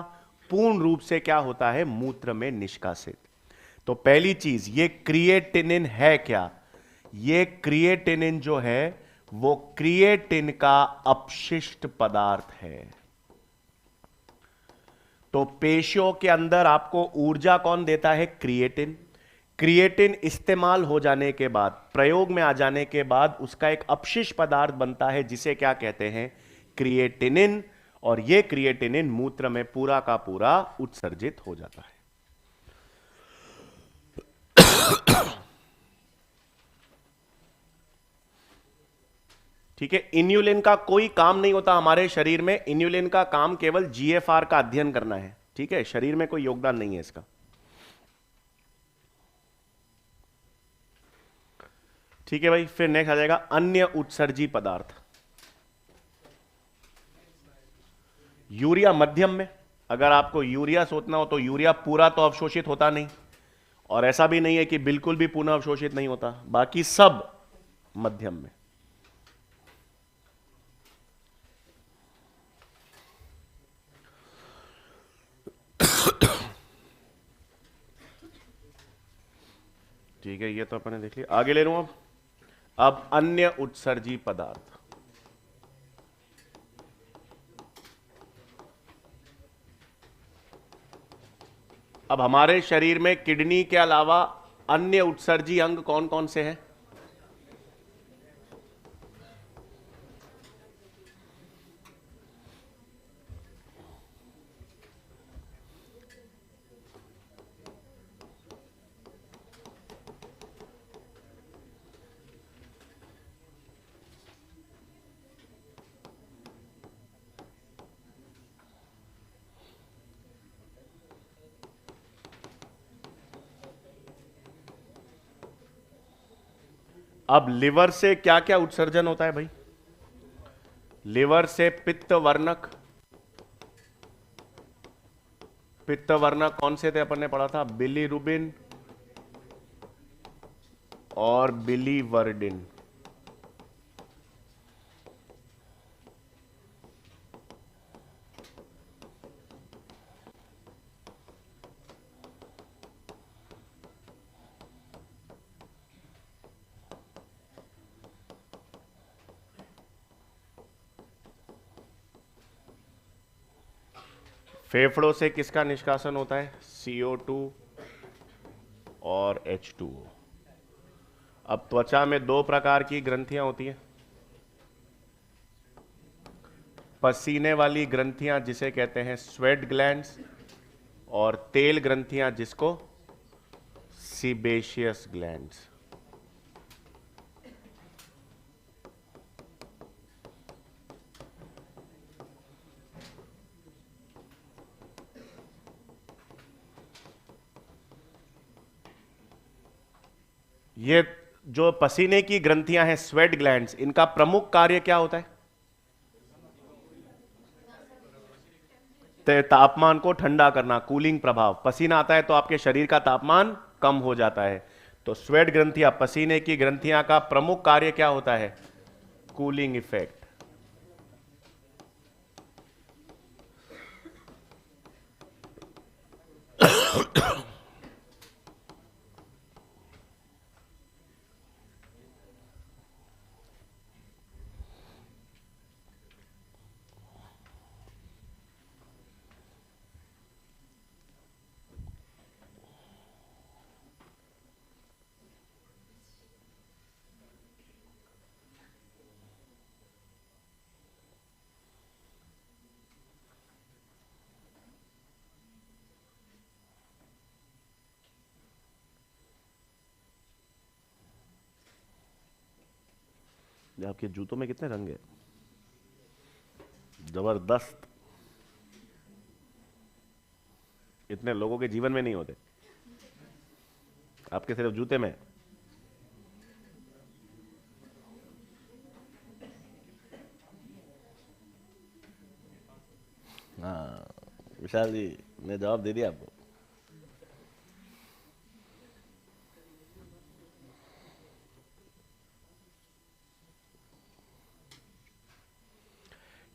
पूर्ण रूप से क्या होता है, मूत्र में निष्कासित। तो पहली चीज, ये क्रिएटिनिन है क्या? ये क्रिएटिनिन जो है वो क्रिएटिन का अपशिष्ट पदार्थ है। तो पेशियों के अंदर आपको ऊर्जा कौन देता है? क्रिएटिन। क्रिएटिन इस्तेमाल हो जाने के बाद, प्रयोग में आ जाने के बाद उसका एक अपशिष्ट पदार्थ बनता है जिसे क्या कहते हैं? क्रिएटिनिन। और यह क्रिएटिनिन मूत्र में पूरा का पूरा उत्सर्जित हो जाता है। ठीक है, इन्यूलिन का कोई काम नहीं होता हमारे शरीर में। इन्यूलिन का काम केवल जीएफआर का अध्ययन करना है। ठीक है, शरीर में कोई योगदान नहीं है इसका। ठीक है भाई, फिर नेक्स्ट आ जाएगा अन्य उत्सर्जी पदार्थ। यूरिया मध्यम में। अगर आपको यूरिया सोचना हो तो यूरिया पूरा तो अवशोषित होता नहीं, और ऐसा भी नहीं है कि बिल्कुल भी पुनः अवशोषित नहीं होता, बाकी सब मध्यम में। ठीक है, ये तो अपने देख लिया। आगे ले लूं अब अन्य उत्सर्जी पदार्थ। अब हमारे शरीर में किडनी के अलावा अन्य उत्सर्जी अंग कौन कौन से हैं? अब लिवर से क्या क्या उत्सर्जन होता है भाई? लिवर से पित्त वर्णक। पित्त वर्णक कौन से थे अपन ने पढ़ा था? बिलीरुबिन और बिलीवर्डिन। फेफड़ों से किसका निष्कासन होता है? CO2 और H2O। अब त्वचा में दो प्रकार की ग्रंथियां होती हैं। पसीने वाली ग्रंथियां जिसे कहते हैं स्वेट ग्लैंड्स, और तेल ग्रंथियां जिसको सीबेशियस ग्लैंड्स। ये जो पसीने की ग्रंथियां हैं स्वेट ग्लैंड्स, इनका प्रमुख कार्य क्या होता है? तापमान को ठंडा करना, कूलिंग प्रभाव। पसीना आता है तो आपके शरीर का तापमान कम हो जाता है। तो स्वेट ग्रंथियां, पसीने की ग्रंथियां का प्रमुख कार्य क्या होता है? Cooling effect. आपके जूतों में कितने रंग है? जबरदस्त। इतने लोगों के जीवन में नहीं होते, आपके सिर्फ जूते में। हाँ विशाल जी, मैं जवाब दे दिया आपको।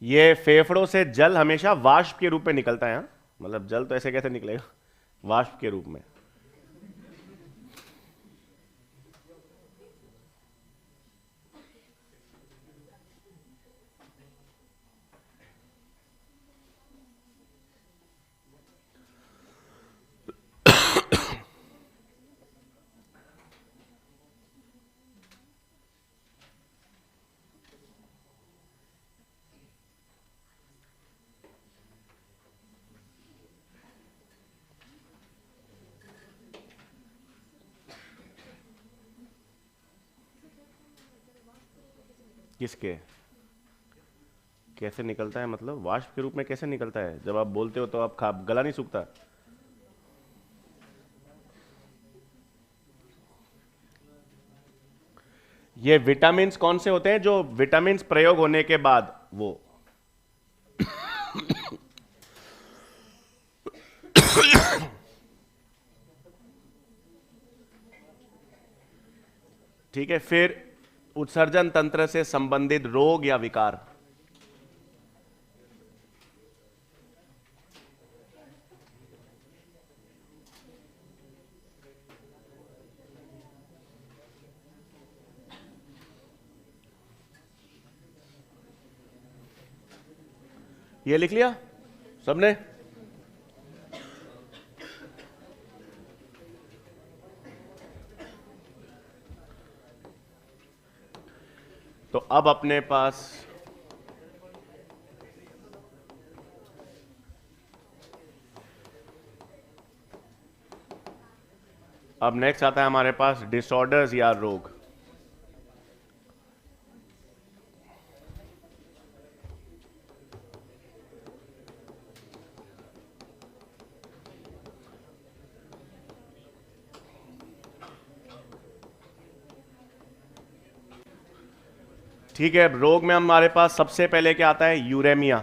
ये फेफड़ों से जल हमेशा वाष्प के रूप में निकलता है। हाँ? मतलब जल तो ऐसे कैसे निकलेगा, वाष्प के रूप में। किसके? कैसे निकलता है मतलब? वाष्प के रूप में कैसे निकलता है? जब आप बोलते हो तो आप खा गला नहीं सूखता? ये विटामिन्स कौन से होते हैं जो विटामिन्स प्रयोग होने के बाद वो ठीक है। फिर उत्सर्जन तंत्र से संबंधित रोग या विकार। ये लिख लिया सबने? तो अब अपने पास अब नेक्स्ट आता है हमारे पास डिसऑर्डर्स या रोग। ठीक है, रोग में हमारे पास सबसे पहले क्या आता है? यूरेमिया।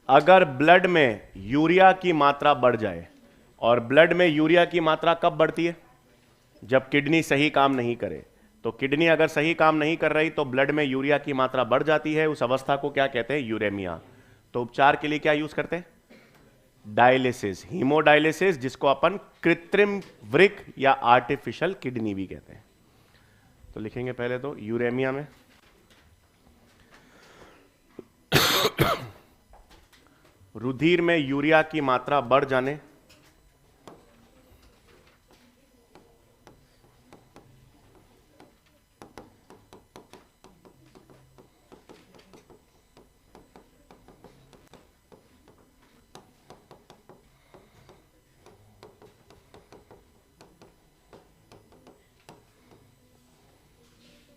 अगर ब्लड में यूरिया की मात्रा बढ़ जाए, और ब्लड में यूरिया की मात्रा कब बढ़ती है? जब किडनी सही काम नहीं करे। तो किडनी अगर सही काम नहीं कर रही तो ब्लड में यूरिया की मात्रा बढ़ जाती है, उस अवस्था को क्या कहते हैं? यूरेमिया। तो उपचार के लिए क्या यूज करते हैं? डायलिसिस, हीमोडायलिसिस, जिसको अपन कृत्रिम वृक्क या आर्टिफिशियल किडनी भी कहते हैं। तो लिखेंगे पहले तो यूरेमिया में रुधिर में यूरिया की मात्रा बढ़ जाने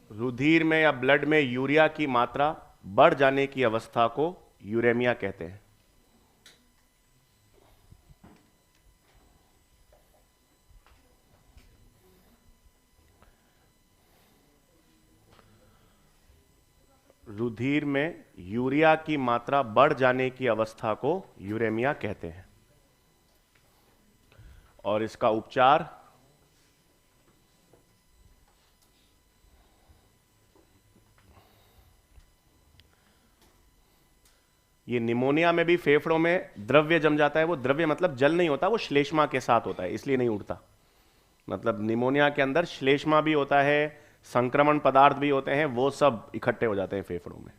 रुधिर में या ब्लड में यूरिया की मात्रा बढ़ जाने की अवस्था को यूरेमिया कहते हैं। रुधिर में यूरिया की मात्रा बढ़ जाने की अवस्था को यूरेमिया कहते हैं और इसका उपचार ये निमोनिया में भी फेफड़ों में द्रव्य जम जाता है। वो द्रव्य मतलब जल नहीं होता, वो श्लेष्मा के साथ होता है, इसलिए नहीं उड़ता। मतलब निमोनिया के अंदर श्लेष्मा भी होता है, संक्रमण पदार्थ भी होते हैं, वो सब इकट्ठे हो जाते हैं फेफड़ों में।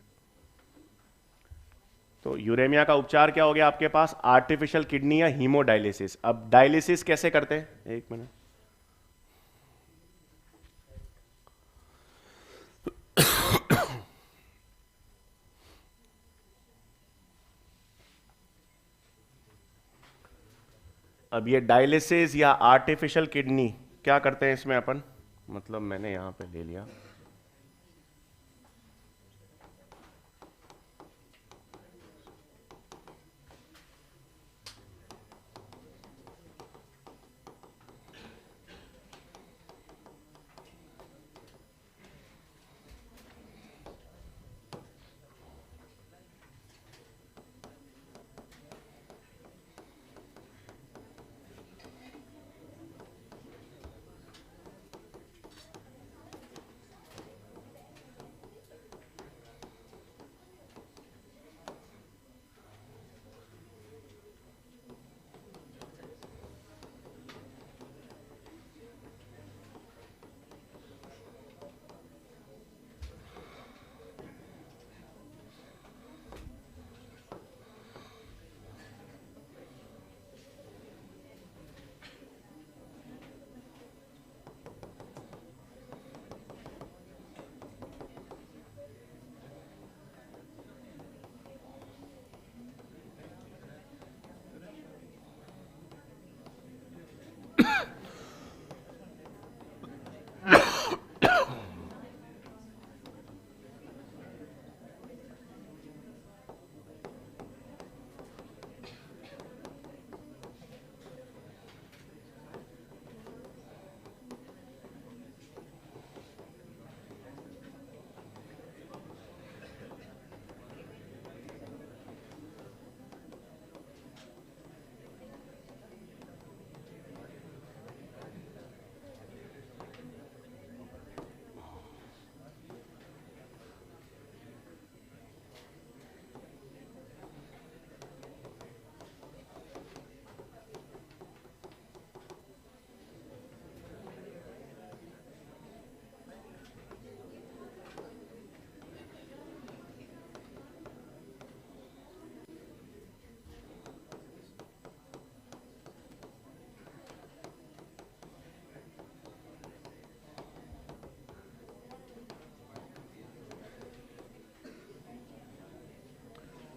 तो यूरेमिया का उपचार क्या हो गया आपके पास? आर्टिफिशियल किडनी या हीमोडायलिसिस। अब डायलिसिस कैसे करते हैं? एक मिनट। अब ये डायलिसिस या आर्टिफिशियल किडनी क्या करते हैं इसमें अपन? मतलब मैंने यहां पे ले लिया।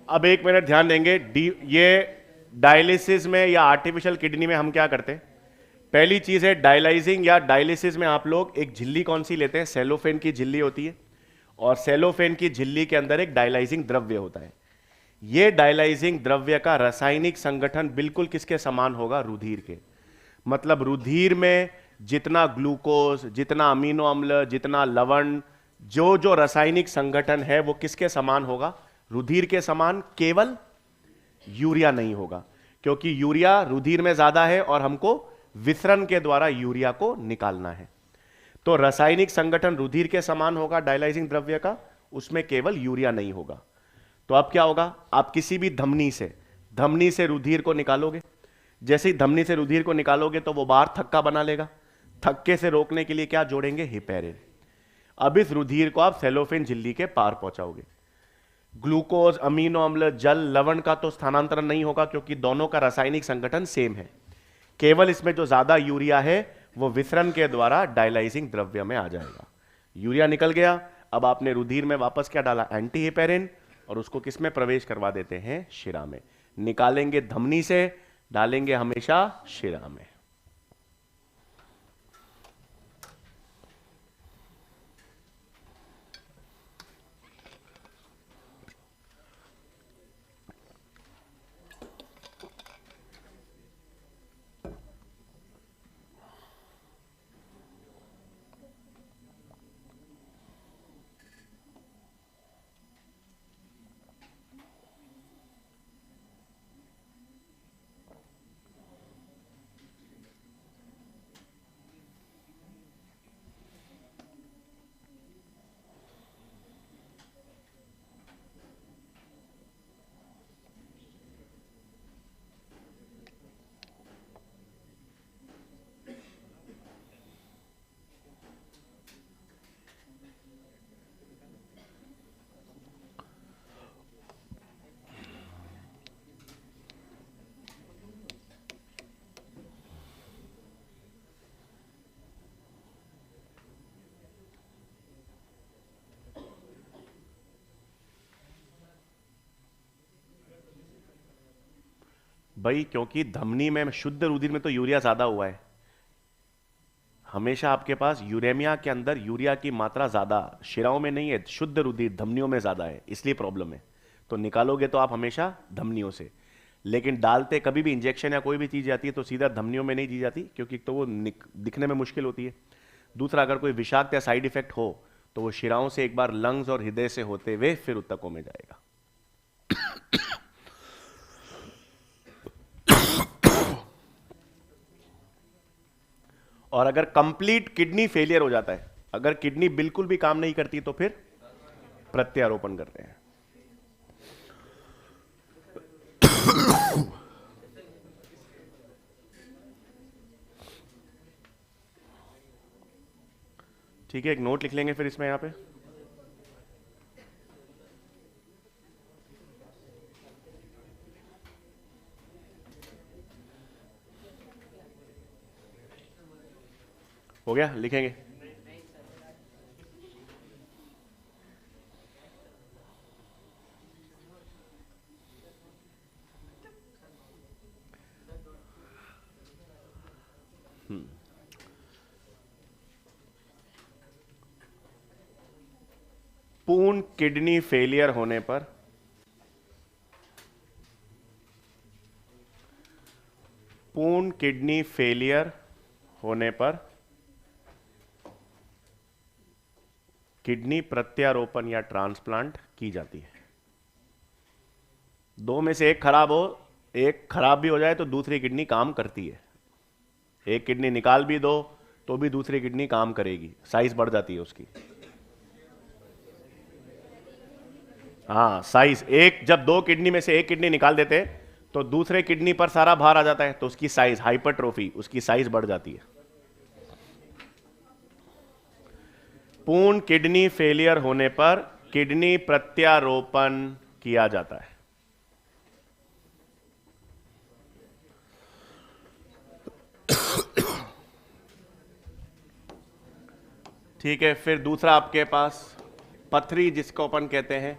अब एक मिनट ध्यान देंगे। ये डायलिसिस में या आर्टिफिशियल किडनी में हम क्या करते हैं? पहली चीज है डायलाइजिंग या डायलिसिस में आप लोग एक झिल्ली कौन सी लेते हैं? सेलोफेन की झिल्ली होती है और सेलोफेन की झिल्ली के अंदर एक डायलाइजिंग द्रव्य होता है। यह डायलाइजिंग द्रव्य का रासायनिक संगठन बिल्कुल किसके समान होगा? रुधिर के। मतलब रुधिर में जितना ग्लूकोज, जितना अमीनो अम्ल, जितना लवण, जो जो रासायनिक संगठन है वो किसके समान होगा? रुधिर के समान। केवल यूरिया नहीं होगा, क्योंकि यूरिया रुधिर में ज्यादा है और हमको विसरण के द्वारा यूरिया को निकालना है। तो रासायनिक संगठन रुधिर के समान होगा डायलाइजिंग द्रव्य का, उसमें केवल यूरिया नहीं होगा। तो अब क्या होगा? आप किसी भी धमनी से रुधिर को निकालोगे। जैसे ही धमनी से रुधिर को निकालोगे तो वो बाहर थक्का बना लेगा। थक्के से रोकने के लिए क्या जोड़ेंगे? हिपैरिन। अब इस रुधिर को आप सेलोफेन झिल्ली के पार पहुंचाओगे। ग्लूकोज, अमीनो अम्ल, जल, लवण का तो स्थानांतरण नहीं होगा क्योंकि दोनों का रासायनिक संगठन सेम है। केवल इसमें जो ज्यादा यूरिया है वो विसरण के द्वारा डायलाइजिंग द्रव्य में आ जाएगा। यूरिया निकल गया, अब आपने रुधिर में वापस क्या डाला, एंटी हेपेरिन, और उसको किस में प्रवेश करवा देते हैं, शिरा में। निकालेंगे धमनी से, डालेंगे हमेशा शिरा में। भाई क्योंकि धमनी में शुद्ध रुधिर में तो यूरिया ज्यादा हुआ है, हमेशा आपके पास यूरेमिया के अंदर यूरिया की मात्रा ज्यादा शिराओं में नहीं है, शुद्ध रुधिर धमनियों में ज्यादा है, इसलिए प्रॉब्लम है। तो निकालोगे तो आप हमेशा धमनियों से, लेकिन डालते कभी भी इंजेक्शन या कोई भी चीज आती है तो सीधा धमनियों में नहीं दी जाती, क्योंकि तो वो दिखने में मुश्किल होती है। दूसरा, अगर कोई विषाक्त या साइड इफेक्ट हो तो वो शिराओं से एक बार लंग्स और हृदय से होते हुए फिर ऊतकों में जाएगा। और अगर कंप्लीट किडनी फेलियर हो जाता है, अगर किडनी बिल्कुल भी काम नहीं करती तो फिर प्रत्यारोपण करते हैं। ठीक है, एक नोट लिख लेंगे फिर इसमें यहां पे। हो गया, लिखेंगे। पूर्ण किडनी फेलियर होने पर पूर्ण किडनी फेलियर होने पर किडनी प्रत्यारोपण या ट्रांसप्लांट की जाती है। दो में से एक खराब हो, एक खराब भी हो जाए तो दूसरी किडनी काम करती है। एक किडनी निकाल भी दो तो भी दूसरी किडनी काम करेगी, साइज बढ़ जाती है उसकी। हाँ, साइज एक, जब दो किडनी में से एक किडनी निकाल देते हैं तो दूसरे किडनी पर सारा भार आ जाता है, तो उसकी साइज, हाइपरट्रोफी, उसकी साइज बढ़ जाती है। पूर्ण किडनी फेलियर होने पर किडनी प्रत्यारोपण किया जाता है। ठीक है, फिर दूसरा आपके पास पथरी, जिसको अपन कहते हैं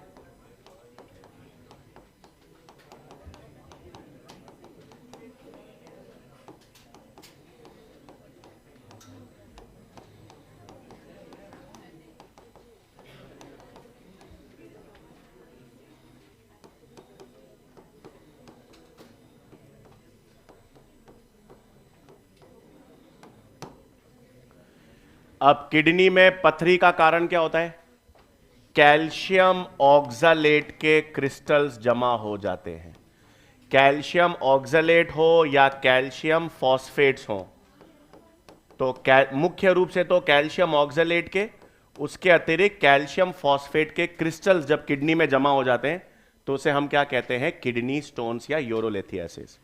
अब किडनी में पथरी का कारण क्या होता है, कैल्शियम ऑक्सलेट के क्रिस्टल्स जमा हो जाते हैं। कैल्शियम ऑक्सलेट हो या कैल्शियम फॉस्फेट्स हो, तो मुख्य रूप से तो कैल्शियम ऑक्सलेट के, उसके अतिरिक्त कैल्शियम फॉस्फेट के क्रिस्टल्स जब किडनी में जमा हो जाते हैं तो उसे हम क्या कहते हैं, किडनी स्टोन्स या यूरोलिथियासिस।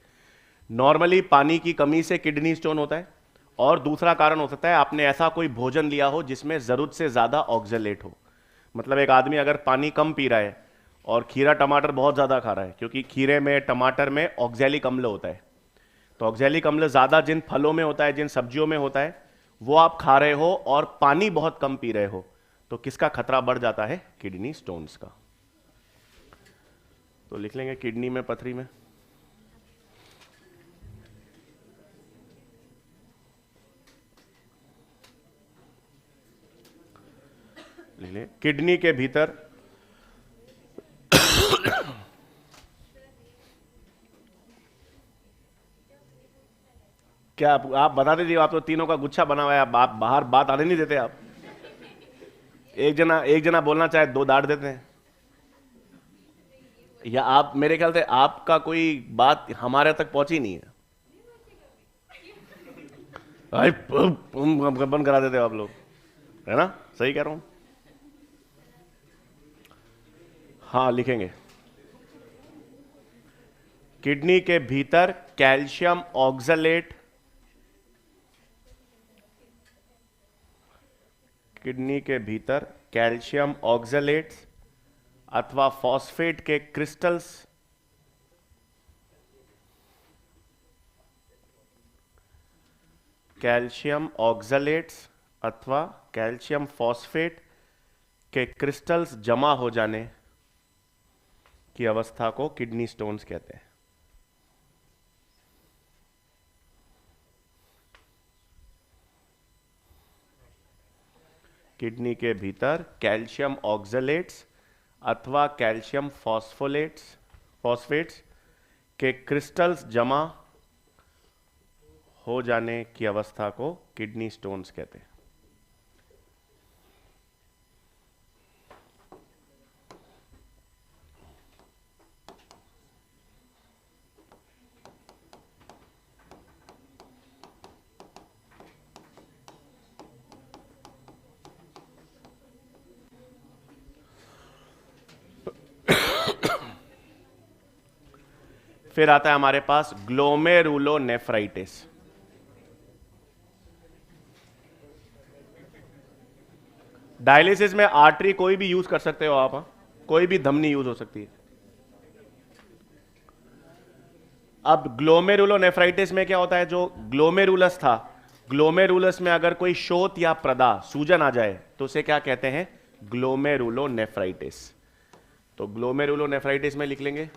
नॉर्मली पानी की कमी से किडनी स्टोन होता है, और दूसरा कारण हो सकता है आपने ऐसा कोई भोजन लिया हो जिसमें जरूरत से ज्यादा ऑक्सलेट हो। मतलब एक आदमी अगर पानी कम पी रहा है और खीरा टमाटर बहुत ज़्यादा खा रहा है, क्योंकि खीरे में टमाटर में ऑक्जेलिक अम्ल होता है। तो ऑक्जेलिक अम्ल ज़्यादा जिन फलों में होता है, जिन सब्जियों में होता है, वो आप खा रहे हो और पानी बहुत कम पी रहे हो, तो किसका खतरा बढ़ जाता है? किडनी स्टोन्स का। तो लिख लेंगे किडनी में पथरी में। लिख लें किडनी के भीतर क्या आप बता दीजिए, आप तो तीनों का गुच्छा बना हुआ है, आप बाहर बात आने नहीं देते आप। एक जना बोलना चाहे दो डांट देते हैं। या आप, मेरे ख्याल से आपका कोई बात हमारे तक पहुंची नहीं है। बंद करा देते हो आप लोग, है ना? सही कह रहा हूं? हाँ, लिखेंगे किडनी के भीतर कैल्शियम ऑक्सलेट, किडनी के भीतर कैल्शियम ऑक्सलेट्स अथवा फॉस्फेट के क्रिस्टल्स, कैल्शियम ऑक्सलेट्स अथवा कैल्शियम फॉस्फेट के क्रिस्टल्स जमा हो जाने की अवस्था को किडनी स्टोन्स कहते हैं। किडनी के भीतर कैल्शियम ऑक्सलेट्स अथवा कैल्शियम फॉस्फेट्स के क्रिस्टल्स जमा हो जाने की अवस्था को किडनी स्टोन्स कहते हैं। फिर आता है हमारे पास ग्लोमेरुलोनेफ्राइटिस। डायलिसिस में आर्टरी कोई भी यूज कर सकते हो आप, कोई भी धमनी यूज हो सकती है। अब ग्लोमेरुलोनेफ्राइटिस में क्या होता है? जो ग्लोमेरुलस था, ग्लोमेरुलस में अगर कोई शोथ या प्रदा, सूजन आ जाए, तो उसे क्या कहते हैं? ग्लोमेरुलोनेफ्राइटिस। तो ग्लोमेरुलोनेफ्राइटिस में लिख लेंगे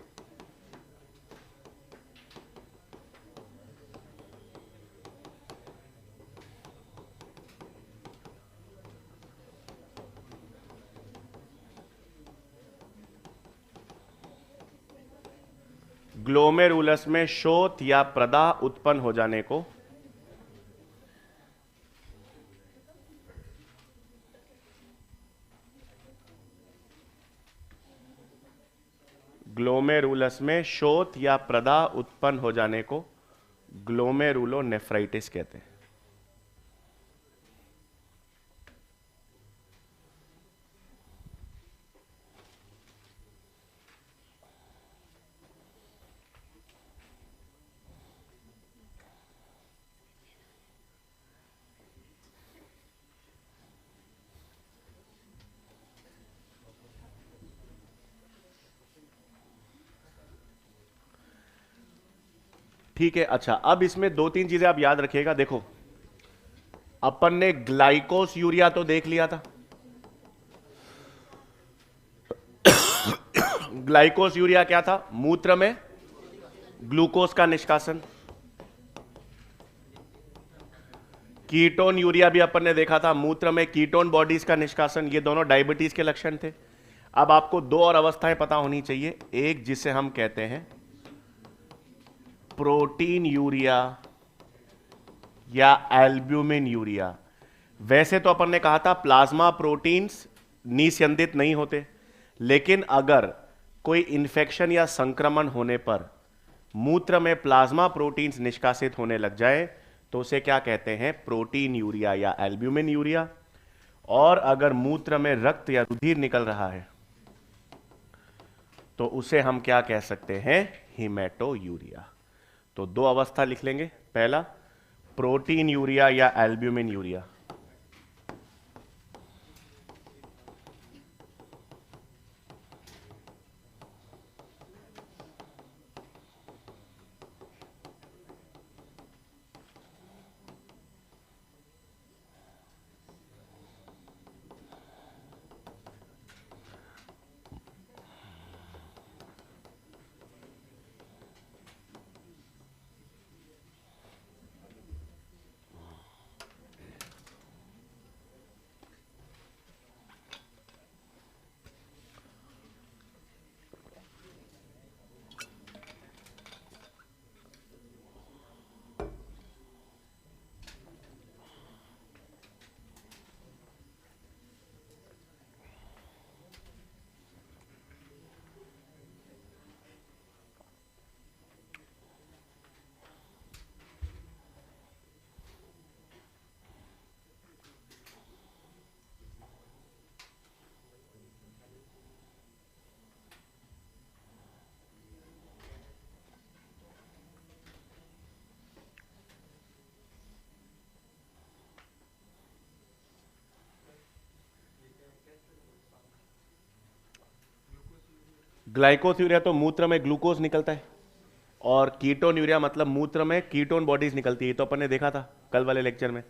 ग्लोमेरुलस में शोथ या प्रदाह उत्पन्न हो जाने को ग्लोमेरुलस में शोथ या प्रदाह उत्पन्न हो जाने को ग्लोमेरुलोनेफ्राइटिस कहते हैं। ठीक है, अच्छा, अब इसमें दो तीन चीजें आप याद रखिएगा। देखो, अपन ने ग्लाइकोस यूरिया तो देख लिया था। ग्लाइकोस यूरिया क्या था? मूत्र में ग्लूकोज का निष्कासन। कीटोन यूरिया भी अपन ने देखा था, मूत्र में कीटोन बॉडीज का निष्कासन। ये दोनों डायबिटीज के लक्षण थे। अब आपको दो और अवस्थाएं पता होनी चाहिए। एक जिसे हम कहते हैं प्रोटीन यूरिया या एल्ब्यूमिन यूरिया। वैसे तो अपन ने कहा था प्लाज्मा प्रोटीन्स निस्यंदित नहीं होते, लेकिन अगर कोई इंफेक्शन या संक्रमण होने पर मूत्र में प्लाज्मा प्रोटीन्स निष्कासित होने लग जाए तो उसे क्या कहते हैं? प्रोटीन यूरिया या एल्ब्यूमिन यूरिया। और अगर मूत्र में रक्त या रुधिर निकल रहा है तो उसे हम क्या कह सकते हैं? Haemato urea. तो दो अवस्था लिख लेंगे। पहला प्रोटीन यूरिया या एल्ब्यूमिन यूरिया, ग्लाइकोस यूरिया तो मूत्र में ग्लूकोज निकलता है, और कीटोन यूरिया मतलब मूत्र में कीटोन बॉडीज निकलती है। तो अपन ने देखा था कल वाले लेक्चर में,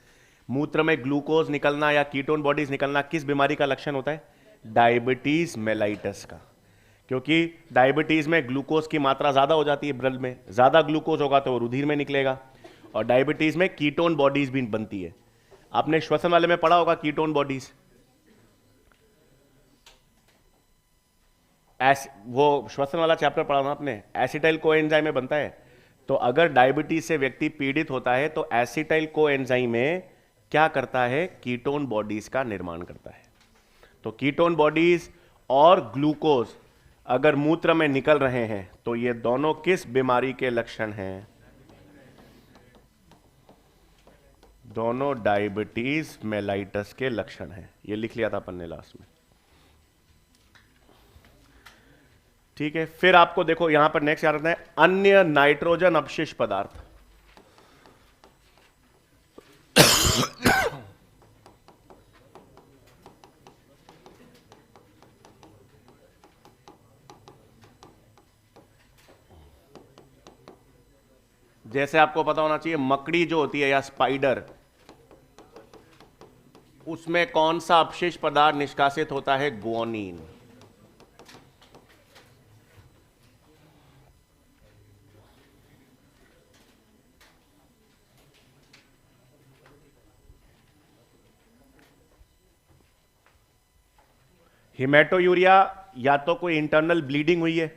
मूत्र में ग्लूकोज निकलना या कीटोन बॉडीज निकलना किस बीमारी का लक्षण होता है? डायबिटीज मेलाइटस का। क्योंकि डायबिटीज में ग्लूकोज की मात्रा ज्यादा हो जाती है ब्लड में, ज्यादा ग्लूकोज होगा तो वो रुधिर में निकलेगा, और डायबिटीज में कीटोन बॉडीज भी बनती है। आपने श्वसन वाले में पढ़ा होगा कीटोन बॉडीज, वो श्वसन वाला चैप्टर पढ़ा ना आपने, एसिटाइल कोएंजाइम में बनता है। तो अगर डायबिटीज से व्यक्ति पीड़ित होता है तो एसिटाइल कोएंजाइम में क्या करता है? कीटोन बॉडीज का निर्माण करता है। तो कीटोन बॉडीज और ग्लूकोज अगर मूत्र में निकल रहे हैं तो ये दोनों किस बीमारी के लक्षण हैं? दोनों डायबिटीज मेलाइटस के लक्षण हैं। ये लिख लिया था अपन ने लास्ट में, ठीक है। फिर आपको देखो यहां पर नेक्स्ट याद रखना है, अन्य नाइट्रोजन अपशिष्ट पदार्थ। जैसे आपको पता होना चाहिए मकड़ी जो होती है या स्पाइडर, उसमें कौन सा अपशिष्ट पदार्थ निष्कासित होता है? ग्वानिन। हिमेटोयूरिया या तो कोई इंटरनल ब्लीडिंग हुई है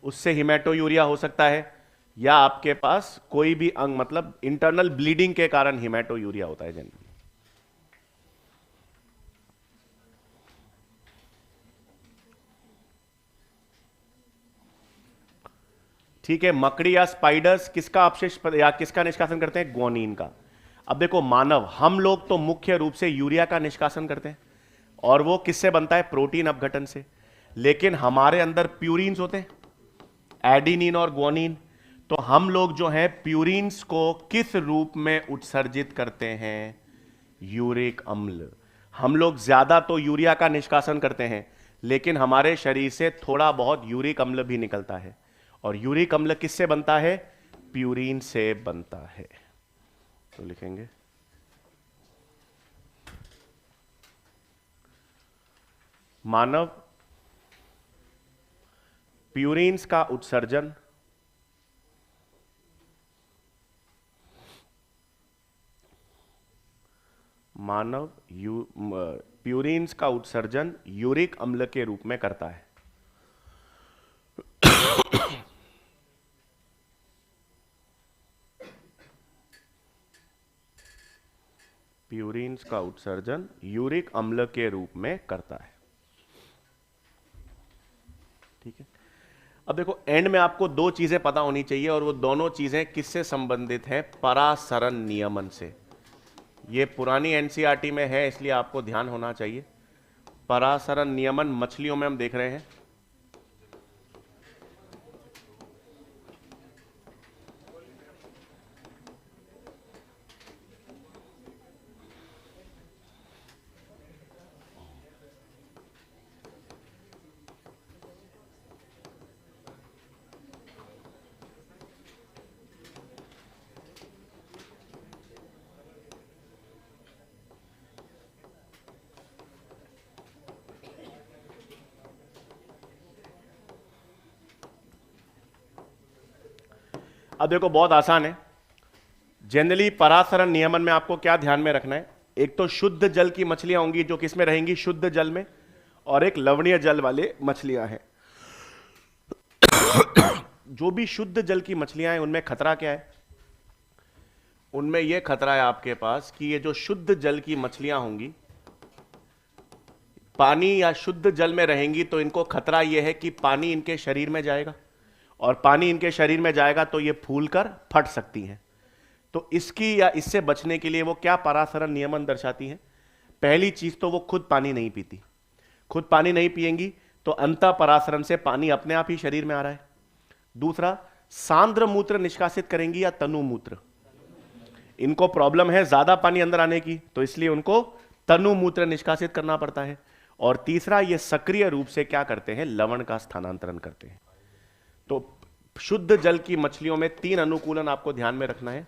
उससे हिमेटोयूरिया हो सकता है, या आपके पास कोई भी अंग मतलब इंटरनल ब्लीडिंग के कारण हिमेटोयूरिया होता है जनरली। ठीक है, मकड़ी या स्पाइडर्स किसका अपशिष्ट या किसका निष्कासन करते हैं? ग्वानिन का। अब देखो मानव, हम लोग तो मुख्य रूप से यूरिया का निष्कासन करते हैं, और वो किससे बनता है? प्रोटीन अपघटन से। लेकिन हमारे अंदर प्यूरिन्स होते हैं, एडिनिन और ग्वानिन। तो हम लोग जो हैं प्यूरिन्स को किस रूप में उत्सर्जित करते हैं? यूरिक अम्ल। हम लोग ज्यादा तो यूरिया का निष्कासन करते हैं, लेकिन हमारे शरीर से थोड़ा बहुत यूरिक अम्ल भी निकलता है, और यूरिक अम्ल किससे बनता है? प्यूरिन से बनता है। तो लिखेंगे मानव प्यूरिन्स का उत्सर्जन प्यूरिन्स का उत्सर्जन यूरिक अम्ल के रूप में करता है। प्यूरिन्स का उत्सर्जन यूरिक अम्ल के रूप में करता है, ठीक है। अब देखो एंड में आपको दो चीजें पता होनी चाहिए, और वो दोनों चीजें किससे संबंधित हैं? परासरण नियमन से। ये पुरानी एनसीईआरटी में है, इसलिए आपको ध्यान होना चाहिए। परासरण नियमन मछलियों में हम देख रहे हैं। अब देखो बहुत आसान है। जनरली परासरण नियमन में आपको क्या ध्यान में रखना है? एक तो शुद्ध जल की मछलियां होंगी जो किसमें रहेंगी? शुद्ध जल में, और एक लवणीय जल वाले मछलियां हैं। जो भी शुद्ध जल की मछलियां हैं उनमें खतरा क्या है? उनमें यह खतरा है आपके पास कि ये जो शुद्ध जल की मछलियां होंगी, पानी या शुद्ध जल में रहेंगी, तो इनको खतरा यह है कि पानी इनके शरीर में जाएगा, और पानी इनके शरीर में जाएगा तो ये फूलकर फट सकती हैं। तो इसकी या इससे बचने के लिए वो क्या परासरण नियमन दर्शाती हैं? पहली चीज तो वो खुद पानी नहीं पीती। खुद पानी नहीं पिएंगी तो अंतः परासरण से पानी अपने आप ही शरीर में आ रहा है। दूसरा, सांद्र मूत्र निष्कासित करेंगी या तनु मूत्र? इनको प्रॉब्लम है ज्यादा पानी अंदर आने की, तो इसलिए उनको तनु मूत्र निष्कासित करना पड़ता है। और तीसरा, ये सक्रिय रूप से क्या करते हैं, लवण का स्थानांतरण करते हैं। तो शुद्ध जल की मछलियों में 3 अनुकूलन आपको ध्यान में रखना है।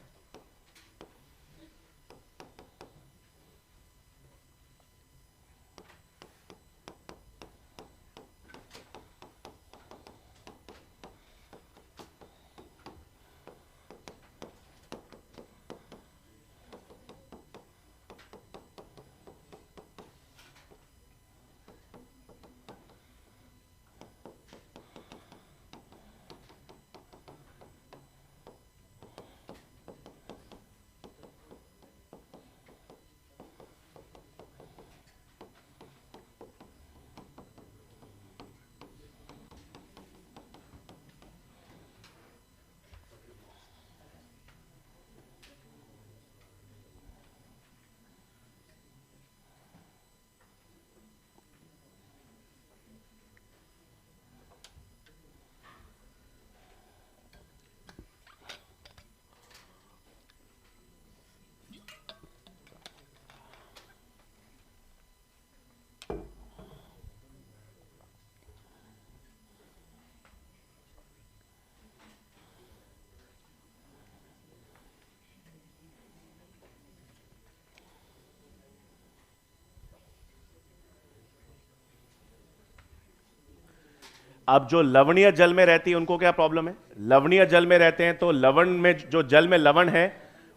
अब जो लवणीय जल में रहती है उनको क्या प्रॉब्लम है, लवणीय जल में रहते हैं तो लवण में, जो जल में लवण है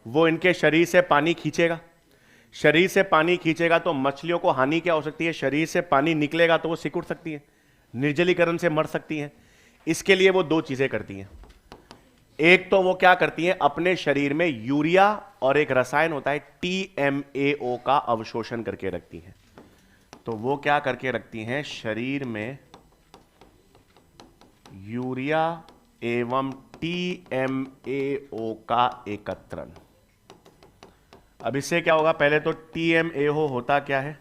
वो इनके शरीर से पानी खींचेगा। शरीर से पानी खींचेगा तो मछलियों को हानि क्या हो सकती है, शरीर से पानी निकलेगा तो वो सिकुड़ सकती है, निर्जलीकरण से मर सकती हैं। इसके लिए वो 2 चीजें करती हैं। एक तो वो क्या करती हैं, अपने शरीर में यूरिया और एक रसायन होता है TMAO का अवशोषण करके रखती हैं। तो वो क्या करके रखती हैं, शरीर में यूरिया एवं TMAO का एकत्रण। अब इससे क्या होगा, पहले तो TMAO होता क्या है,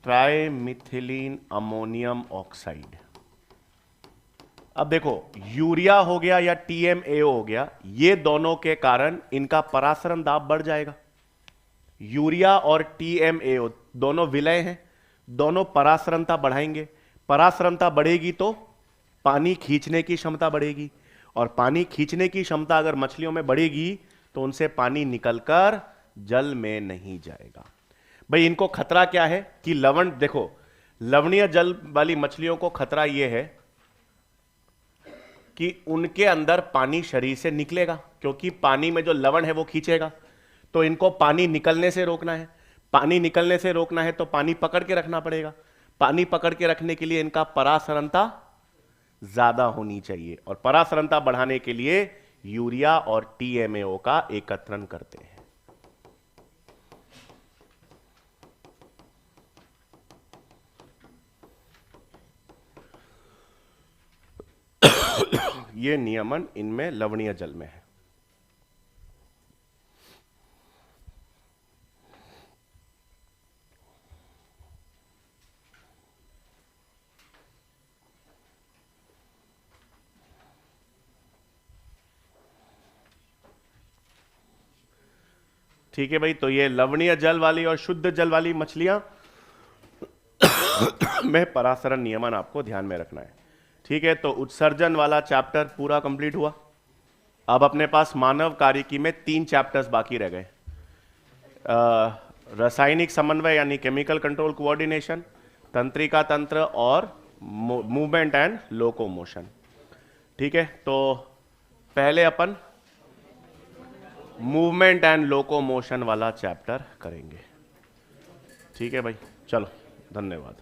ट्राइमिथिलीन अमोनियम ऑक्साइड। अब देखो, यूरिया हो गया या TMAO हो गया, ये दोनों के कारण इनका परासरण दाब बढ़ जाएगा। यूरिया और TMAO दोनों विलय हैं, दोनों परासरणता बढ़ाएंगे। परासरणता बढ़ेगी तो पानी खींचने की क्षमता बढ़ेगी, और पानी खींचने की क्षमता अगर मछलियों में बढ़ेगी तो उनसे पानी निकलकर जल में नहीं जाएगा। भाई इनको खतरा क्या है कि लवण, देखो लवणीय जल वाली मछलियों को खतरा यह है कि उनके अंदर पानी शरीर से निकलेगा, क्योंकि पानी में जो लवण है वो खींचेगा। तो इनको पानी निकलने से रोकना है। पानी निकलने से रोकना है तो पानी पकड़ के रखना पड़ेगा। पानी पकड़ के रखने के लिए इनका परासरणता ज्यादा होनी चाहिए, और परासरणता बढ़ाने के लिए यूरिया और TMAO का एकत्रण करते हैं। ये नियमन इनमें लवणीय जल में है। ठीक है भाई, तो ये लवणीय जल वाली और शुद्ध जल वाली मछलियां में परासरण नियमन आपको ध्यान में रखना है। ठीक है, तो उत्सर्जन वाला चैप्टर पूरा कंप्लीट हुआ। अब अपने पास मानव कार्यकी में 3 चैप्टर्स बाकी रह गए। रासायनिक समन्वय यानी केमिकल कंट्रोल कोऑर्डिनेशन, तंत्रिका तंत्र और मूवमेंट एंड लोकोमोशन। ठीक है, तो पहले अपन मूवमेंट एंड लोकोमोशन वाला चैप्टर करेंगे। ठीक है भाई, चलो, धन्यवाद।